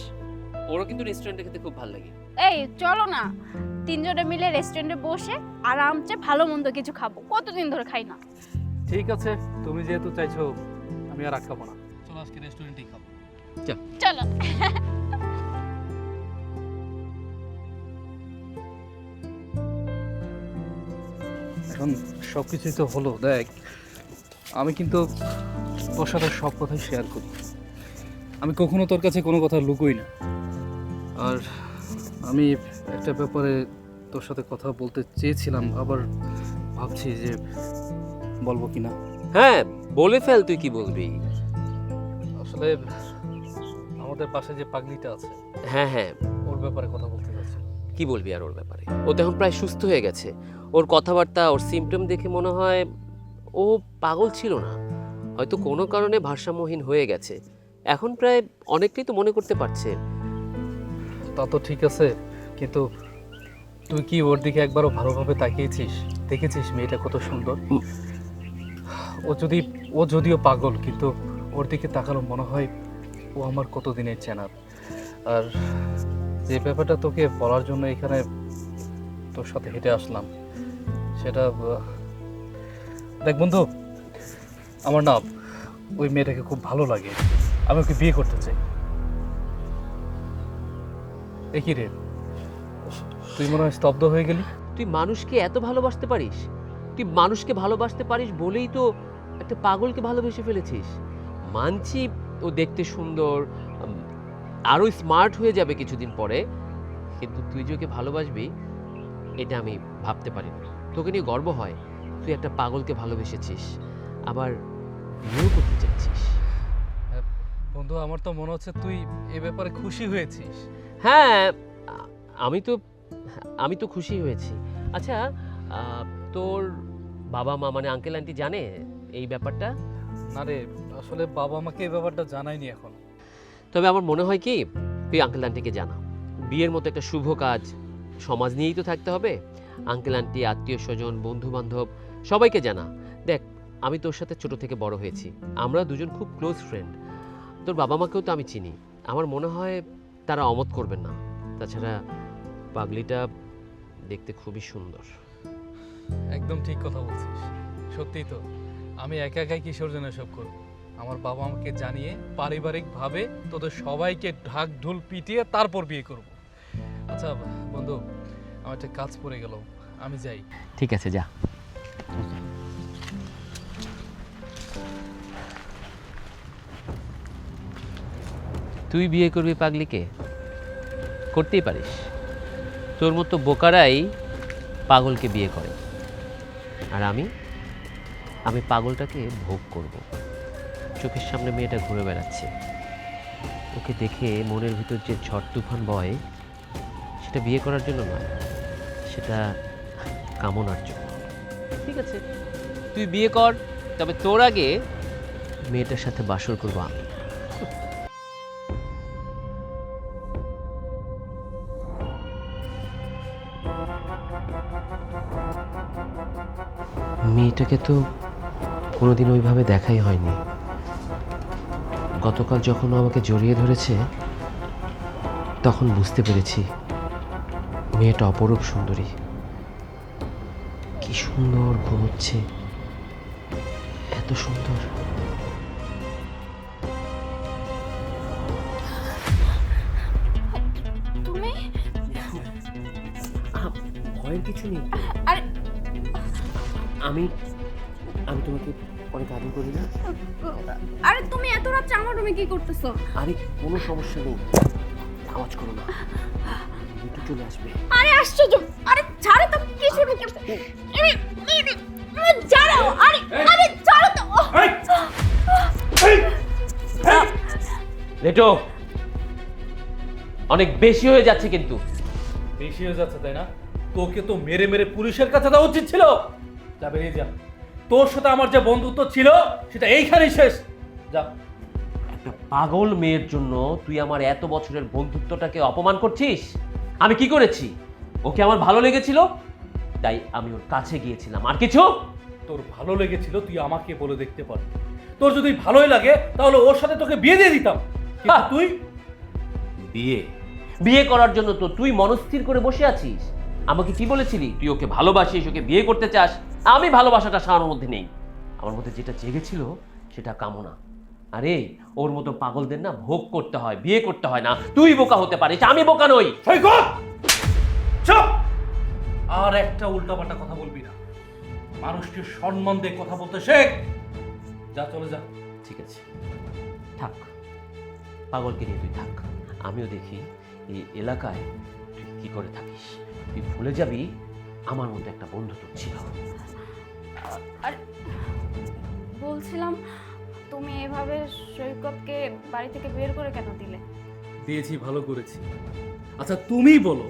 Speaker 3: ওরও কিন্তু রেস্টুরেন্টে খেতে খুব ভালো লাগে।
Speaker 2: এই চলো না, 3 জনে মিলে রেস্টুরেন্টে বসে আরামসে ভালো মন্দ কিছু খাবো, কতদিন ধরে খাই না।
Speaker 1: ঠিক আছে, তুমি যেহেতু চাইছো, আমি আর রাগ খাবো না, চলো আজকে রেস্টুরেন্টেই খাবো।
Speaker 2: চলো।
Speaker 1: এখন সব কিছুই তো হলো, দেখ আমি কিন্তু তোর সাথে সব কথাই শেয়ার করি, আমি কখনো তোর কাছে কোনো কথা লুকোই না। আর আমি একটা ব্যাপারে তোর সাথে কথা বলতে চেয়েছিলাম, আবার ভাবছি যে বলবো কি না।
Speaker 3: হ্যাঁ বলে ফেল, তুই কি বলবি?
Speaker 1: আসলে আমাদের পাশে যে পাগলিটা আছে,
Speaker 3: হ্যাঁ হ্যাঁ,
Speaker 1: ওর ব্যাপারে কথা বলতে চাচ্ছি।
Speaker 3: কি বলবি আর ওর ব্যাপারে? ও তো এখন প্রায় সুস্থ হয়ে গেছে, ওর কথাবার্তা, ওর সিমটম দেখে মনে হয় ও পাগল ছিল না, হয়তো কোনো কারণে ভারসাম্যহীন হয়ে গেছে, এখন প্রায় অনেকটাই তো মনে করতে পারছে।
Speaker 1: তা তো ঠিক আছে, কিন্তু তুই কি ওর দিকে একবারও ভালোভাবে তাকিয়েছিস? দেখেছিস মেয়েটা কত সুন্দর? ও যদিও পাগল, কিন্তু ওর দিকে তাকালো মনে হয় ও আমার কতদিনের চেনার। আর যে ব্যাপারটা তোকে বলার জন্য এখানে তোর সাথে হেঁটে আসলাম, সেটা দেখ বন্ধু, আমার না ওই মেয়েটাকে খুব ভালো লাগে, আমি ওকে বিয়ে করতে চাই। একই রে, তুই মনে হয় স্তব্ধ হয়ে গেলি।
Speaker 3: তুই মানুষকে এত ভালোবাসতে পারিস? তুই মানুষকে ভালোবাসতে পারিস বলেই তো একটা পাগলকে ভালোবেসে ফেলেছিস। মানছি ও দেখতে সুন্দর, আরও স্মার্ট হয়ে যাবে কিছুদিন পরে, কিন্তু তুই যে ওকে ভালোবাসবি এটা আমি ভাবতে পারিনি। তোকে নিয়ে গর্ব হয়, তুই একটা পাগলকে ভালোবেসেছিস, আবার বিয়েও করতে চাচ্ছিস।
Speaker 1: বন্ধু, আমার তো মনে হচ্ছে তুই এ ব্যাপারে খুশি হয়েছিস।
Speaker 3: হ্যাঁ, আমি তো খুশি হয়েছি। আচ্ছা, তোর বাবা মা মানে আঙ্কেল আন্টি জানে এই ব্যাপারটা?
Speaker 1: না রে, আসলে বাবা আমাকে এই ব্যাপারটা জানায়নি এখন।
Speaker 3: তবে আমার মনে হয় কি, তুই আঙ্কেল আন্টিকে জানা। বিয়ের মতো একটা শুভ কাজ, সমাজ নিয়েই তো থাকতে হবে। আঙ্কেল আন্টি, আত্মীয় স্বজন, বন্ধু বান্ধব সবাইকে জানা। দেখ, আমি তোর সাথে ছোট থেকে বড় হয়েছি, আমরা দুজন খুব ক্লোজ ফ্রেন্ড। তোর বাবা মাকেও তো আমি চিনি, আমার মনে হয় তারা অমত করবেন না। তাছাড়া পাগলিটা দেখতে খুবই সুন্দর।
Speaker 1: একদম ঠিক কথা বলছিস, সত্যিই তো আমি একা একাই কিশোর জন্য সব করব। আমার বাবা আমাকে জানিয়ে পারিবারিকভাবে তোদের সবাইকে ঢাক ঢোল পিটিয়ে তারপর বিয়ে করব। আচ্ছা বন্ধু, আমার একটা কাজ পড়ে গেল, আমি যাই।
Speaker 3: ঠিক আছে, যা। তুই বিয়ে করবি পাগলিকে? করতেই পারিস, তোর মতো বোকারাই পাগলকে বিয়ে করে। আর আমি পাগলটাকে ভোগ করব। চোখের সামনে মেয়েটা ঘুরে বেড়াচ্ছে, ওকে দেখে মনের ভিতর যে ঝড় তুফান বয়, সেটা বিয়ে করার জন্য নয়, সেটা কামনার জন্য। ঠিক ঠিক আছে, তুই বিয়ে কর, তবে তোর আগে মেয়েটার সাথে বাসর করবো আমি। মেয়েটাকে তো কোনোদিন ওইভাবে দেখাই হয়নি। গতকাল যখন ও আমাকে জড়িয়ে ধরেছে তখন বুঝতে পেরেছি মেয়েটা অপরূপ সুন্দরী। কি সুন্দর ঘুমোচ্ছে, এত সুন্দর।
Speaker 2: তুমি
Speaker 3: ভয়ের কিছু নেই।
Speaker 2: আরে
Speaker 3: আমি আমি তোমাকে অনেক আদর করি না।
Speaker 2: আরে তুমি এত রাত আমার রুমে কি করতেছো?
Speaker 3: আরে কোনো সমস্যা নেই, আওয়াজ করো না, একটু চলে আসবে।
Speaker 2: আরে আশ্চর্য! আরে ছাড়ো তো, কি শুরু করছো? আরে ছাড়ো! আরে আরে ছাড়ো তো!
Speaker 3: লেটো, অনেক বেশি হয়ে যাচ্ছে কিন্তু।
Speaker 1: বেশি হয়ে যাচ্ছে তাই না? তোকে তো মেরে মেরে পুলিশের কাছে দেওয়া উচিত ছিল। যা বেরিয়ে যা, তোর সাথে আমার যে বন্ধুত্ব ছিল সেটা এইখানেই শেষ। যা।
Speaker 3: একটা পাগল মেয়ের জন্য তুই আমার এত বছরের বন্ধুত্বটাকে অপমান করছিস? আমি কি করেছি? ওকে আমার ভালো লেগেছিল তাই আমি ওর কাছে গিয়েছিলাম, আর কিছু?
Speaker 1: তোর ভালো লেগেছিল তুই আমাকে বলে দেখতে পারবি। তোর যদি ভালোই লাগে তাহলে ওর সাথে তোকে বিয়ে দিয়ে দিতাম, কিন্তু তুই
Speaker 3: বিয়ে বিয়ে করার জন্য তো তুই মনস্থির করে বসে আছিস। আমাকে কি বলেছিলি? তুই ওকে ভালোবাসিস, ওকে বিয়ে করতে চাস। আমি ভালোবাসাটা সারানোর মধ্যে নেই, আমার মধ্যে যেটা জেগেছিল সেটা কামনা। আরে ওর মতো পাগলদের না ভোগ করতে হয়, বিয়ে করতে হয় না। তুই বোকা হতে পারিস, আমি বোকা নই।
Speaker 1: চুপ! আর একটা উল্টাপাল্টা কথা বলবি না। মানুষকে সম্মান দিয়ে কথা বলতে শেখ। যা, চলে যা।
Speaker 3: ঠিক আছে, থাক, পাগলকে নিয়ে তুই থাক। আমিও দেখি এই এলাকায় তুই কি করে থাকিস। তুই ভুলে যাবি আমার মধ্যে একটা বন্ধুত্ব ছিল।
Speaker 2: আরে বলছিলাম, তুমি এভাবে সৈকতকে বাড়ি থেকে বের করে কেন দিলে?
Speaker 1: দিয়েছি, ভালো করেছি। আচ্ছা তুমিই বলো,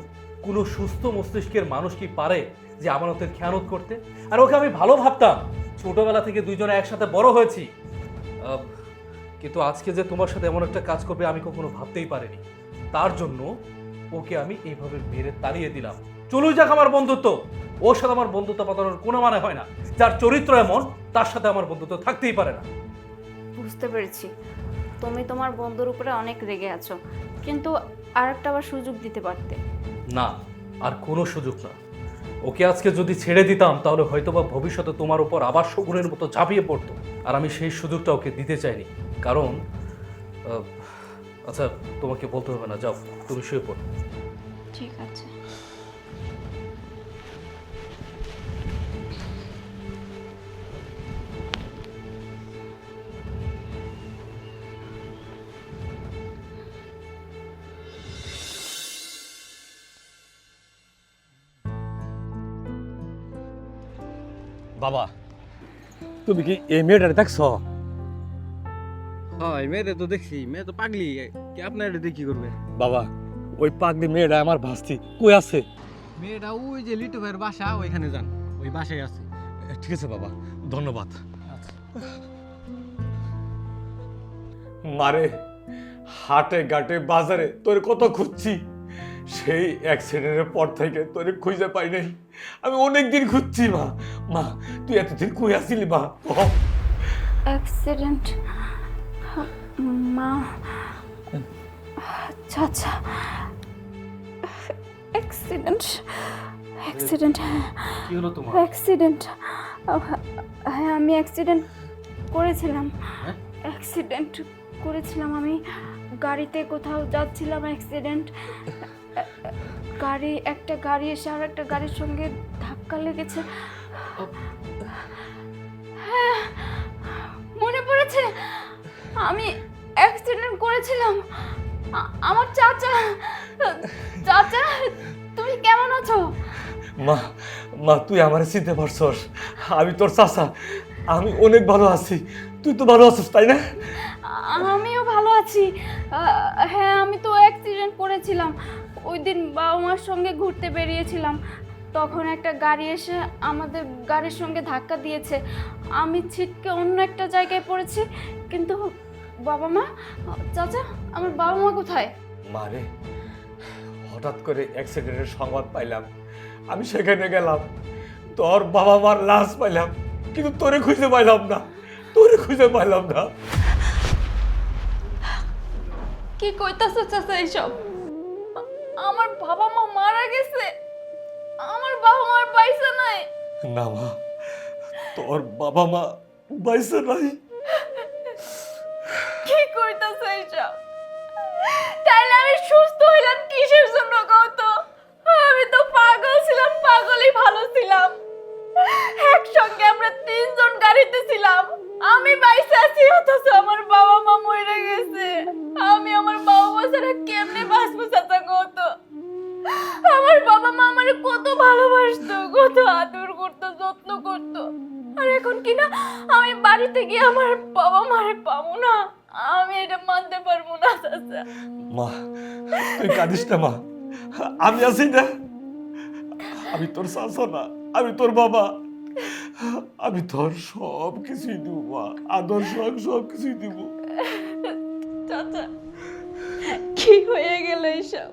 Speaker 1: কোনো সুস্থ মস্তিষ্কের মানুষ কি পারে যে আমানতের খেয়ানত করতে? আর ওকে আমি ভালো ভাবতাম, ছোটবেলা থেকে দুইজনে একসাথে বড় হয়েছি। কিন্তু আজকে যে তোমার সাথে এমন একটা কাজ করবে আমি কখনো ভাবতেই পারিনি। তার জন্য ওকে আমি এইভাবে মেরে তাড়িয়ে দিলাম। চলুই যাক আমার বন্ধুত্ব। ওর সাথে আমার বন্ধুত্ব পাতানোর কোনো মানে হয় না। যার চরিত্র এমন তার সাথে আমার বন্ধুত্ব থাকতেই পারে না।
Speaker 2: বুঝতে পেরেছি, তুমি তোমার বন্ধুর উপরে অনেক রেগে আছো, কিন্তু আরেকটা আবার সুযোগ দিতে পারতে।
Speaker 1: না, আর কোনো সুযোগ না। ওকে আজকে যদি ছেড়ে দিতাম তাহলে হয়তোবা ভবিষ্যতে তোমার উপর আবার শকুনের মতো ঝাঁপিয়ে পড়তো। আর আমি সেই সুযোগটা ওকে দিতে চাইনি। কারণ আচ্ছা তোমাকে বলতে হবে না, যাও তুমি শুয়ে পড়ো।
Speaker 2: ঠিক আছে।
Speaker 7: বাবা, তুমি কি এই মেয়েটারে দেখছো?
Speaker 8: হয় মেয়েদের তো দেখছি, মেয়ে তো পাগলি, কি আপনার এটা দিয়ে কি করবে?
Speaker 7: বাবা, ওই পাগলি মেয়েটা আমার ভাস্তি কই আছে?
Speaker 8: মেয়েটা ওই যে লিটু ভাইয়ের বাসা, ওইখানে যান, ওই বাসায় আছে।
Speaker 7: ঠিক আছে বাবা, ধন্যবাদ। মারে, হাটে ঘাটে বাজারে তোর কত খুঁজছি, সেই অ্যাক্সিডেন্টের পর থেকে তোরে খুঁজে পাই নাই। আমি অনেক দিন খুঁজছি। মা, মা তুই এতদিন কই আসিলি মা?
Speaker 2: অ্যাক্সিডেন্ট? মা, আচ্ছা আচ্ছা, অ্যাক্সিডেন্ট অ্যাক্সিডেন্ট
Speaker 1: কি হলো তোমার?
Speaker 2: অ্যাক্সিডেন্ট। হ্যাঁ আমি অ্যাক্সিডেন্ট করেছিলাম। অ্যাক্সিডেন্ট করেছিলাম আমি, গাড়িতে কোথাও যাচ্ছিলাম, অ্যাক্সিডেন্ট। একটা গাড়ি এসে আর একটা গাড়ির সঙ্গে ধাক্কা লেগেছে। হ্যাঁ মনে পড়েছে, আমি অ্যাক্সিডেন্ট করেছিলাম। আমার চাচা, চাচা তুমি কেমন আছো?
Speaker 7: মা, মা তুই আমার চিনতে পারছস? আমি তোর চাচা, আমি অনেক ভালো আছি। তুই তো ভালো আছিস তাই না?
Speaker 2: আমিও ভালো আছি। হ্যাঁ আমি তো অ্যাক্সিডেন্ট করেছিলাম, ওই দিন বাবা মার সঙ্গে ঘুরতে বেরিয়েছিলাম, তখন একটা গাড়ি এসে আমাদের গাড়ির সঙ্গে ধাক্কা দিয়েছে। আমি ছিটকে অন্য একটা জায়গায় পড়েছি। কিন্তু বাবা মা, চাচা, আমার বাবা মা কোথায়?
Speaker 7: মারে হঠাৎ করে অ্যাক্সিডেন্টের সংবাদ পাইলাম, আমি সেখানে গেলাম, তোর বাবা মার লাশ পাইলাম, কিন্তু তোরে খুঁজে পাইলাম না, তোরে খুঁজে পাইলাম না।
Speaker 2: কি কইতাছ চাচা এইসব? আমার বাবা মা মারা গেছে, আমার বাবা মার পয়সা নাই।
Speaker 7: না মা, তোর বাবা মা বাইসে নাই।
Speaker 2: কি কইতাছ এইসব? তাইলে আমি সুস্থ হইলাম কিসের জন্য কত? আমি তো পাগল ছিলাম, পাগলই ভালো ছিলাম। একসঙ্গে আমরা 3 জন গাড়িতে ছিলাম, আমি বাইসে আছি অথচ আমার বাবা মা মরে গেছে। আমি আমার বাবা মা ছাড়া কেমনে বাঁচবো চাচা কত? আমার বাবা মা আমারে কত ভালোবাসতো, কত আদর করতো, যত্ন করতো। আর এখন কি না আমি বাড়িতে গিয়ে আমার বাবা মারে পাবো না? আমি এটা মানতে পারবো না চাচা।
Speaker 7: মা তুই কাঁদিস না মা, আমি আছি না, আমি তোর শাশো না, আমি তোর বাবা, আমি তোর সব কিছুই দিব মা, আদর সব সব কিছুই দিব।
Speaker 2: চাচা কি হয়ে গেল এইসব?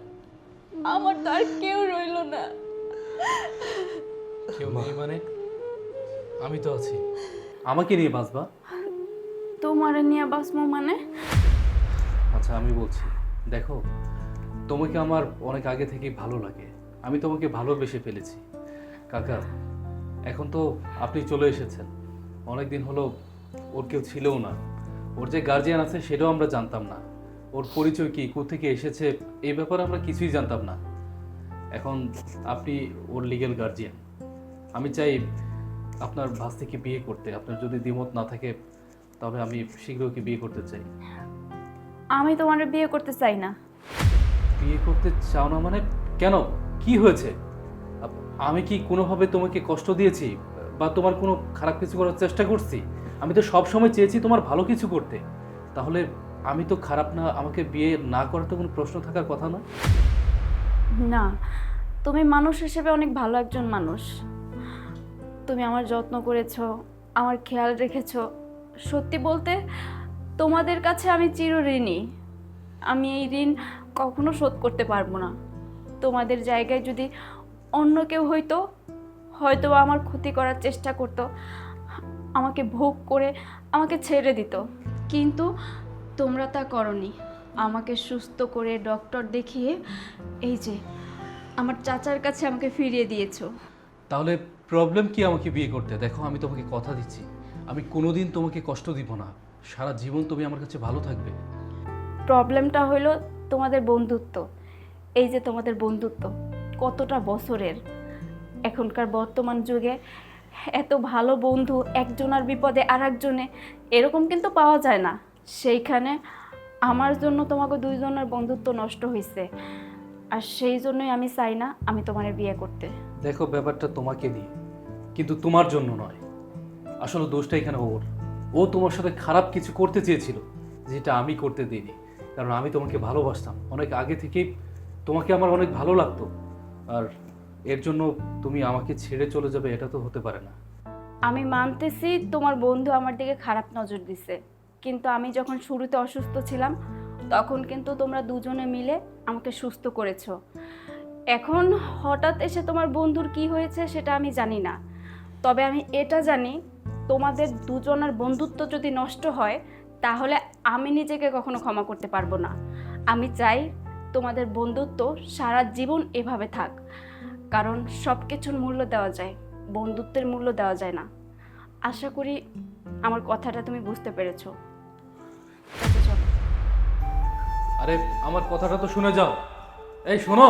Speaker 2: আমার তো আর কেউ রইল না।
Speaker 1: কেউ নেই মানে? আমি তো আছি, আমাকে নিয়ে বাঁচবা।
Speaker 2: তোমারে নিয়ে বাসমো মানে?
Speaker 1: আচ্ছা আমি বলছি, দেখো তোমাকে আমার অনেক আগে থেকেই ভালো লাগে, আমি তোমাকে ভালোবেসে ফেলেছি। কাকা এখন তো আপনি চলে এসেছেন, অনেক দিন হলো ওর কেউ ছিলও না, ওর যে গার্জিয়ান আছে সেটাও আমরা জানতাম না, ওর পরিচয় কি, কোত্থেকে এসেছে এই ব্যাপারে আমরা কিছুই জানতাম না। এখন আপনি ওর লিগ্যাল গার্জিয়ান, আমি চাই আপনার ভাস্তিকে বিয়ে করতে। আপনার যদি দ্বিমত না থাকে তবে আমি শীঘ্রই ওকে বিয়ে করতে চাই।
Speaker 2: আমি তোমারে বিয়ে করতে চাই না।
Speaker 1: বিয়ে করতে চাও না মানে? কেন, কি হয়েছে? আমি কি কোনোভাবে তোমাকে কষ্ট দিয়েছি বা তোমার কোনো খারাপ কিছু করার চেষ্টা করছি? আমি তো সব সময় চেয়েছি তোমার ভালো কিছু করতে, তাহলে আমি তো খারাপ না? আমাকে বিয়ে না করার তো কোনো প্রশ্ন থাকার কথা না।
Speaker 2: না, তুমি মানুষ হিসেবে অনেক ভালো একজন মানুষ। তুমি আমার যত্ন করেছো, আমার খেয়াল রেখেছো। সত্যি বলতে তোমাদের কাছে আমি চিরঋণী। আমি এই ঋণ কখনো শোধ করতে পারবো না। তোমাদের জায়গায় যদি অন্য কেউ হয়তো আমার ক্ষতি করার চেষ্টা করতো, আমাকে ভোগ করে আমাকে ছেড়ে দিত, কিন্তু তোমরা তা করনি। আমাকে সুস্থ করে ডক্টর দেখিয়ে এই যে আমার চাচার কাছে আমাকে ফিরিয়ে দিয়েছো।
Speaker 1: তাহলে প্রবলেম কি আমাকে বিয়ে করতে? দেখো আমি তোমাকে কথা দিচ্ছি, আমি কোনোদিন তোমাকে কষ্ট দিব না, সারা জীবন তুমি আমার কাছে ভালো থাকবে।
Speaker 2: প্রবলেমটা হলো তোমাদের বন্ধুত্ব। এই যে তোমাদের বন্ধুত্ব কতটা বছরের। এখনকার বর্তমান যুগে এত ভালো বন্ধু, একজনের বিপদে আর একজনে, এরকম কিন্তু পাওয়া যায় না। সেইখানে আমার জন্য তোমাকে 2 জনের বন্ধুত্ব নষ্ট হয়েছে, আর সেই জন্যই আমি চাই না আমি তোমার বিয়ে করতে।
Speaker 1: দেখো ব্যাপারটা তোমাকে নিয়ে, কিন্তু তোমার জন্য নয়। আসলে দোষটা এখানে ওর। ও তোমার সাথে খারাপ কিছু করতে চেয়েছিল যেটা আমি করতে দিইনি, কারণ আমি তোমাকে ভালোবাসতাম অনেক আগে থেকেই, তোমাকে আমার অনেক ভালো লাগতো। আর এর জন্য তুমি আমাকে ছেড়ে চলে যাবে, এটা তো হতে পারে না।
Speaker 2: আমি মানতেছি তোমার বন্ধু আমার দিকে খারাপ নজর দিছে, কিন্তু আমি যখন শুরুতে অসুস্থ ছিলাম তখন কিন্তু তোমরা 2 জনে মিলে আমাকে সুস্থ করেছো। এখন হঠাৎ এসে তোমার বন্ধুর কি হয়েছে সেটা আমি জানি না, তবে আমি এটা জানি তোমাদের 2 জনের বন্ধুত্ব যদি নষ্ট হয় তাহলে আমি নিজেকে কখনো ক্ষমা করতে পারবো না। আমি চাই তোমাদের বন্ধুত্ব সারা জীবন এভাবে থাক, কারণ সব কিছুর মূল্য দেওয়া যায়, বন্ধুত্বের মূল্য দেওয়া যায় না। আশা করি আমার কথাটা তুমি বুঝতে পেরেছো।
Speaker 1: আরে আমার কথাটা তো শুনে যাও। এই শোনো,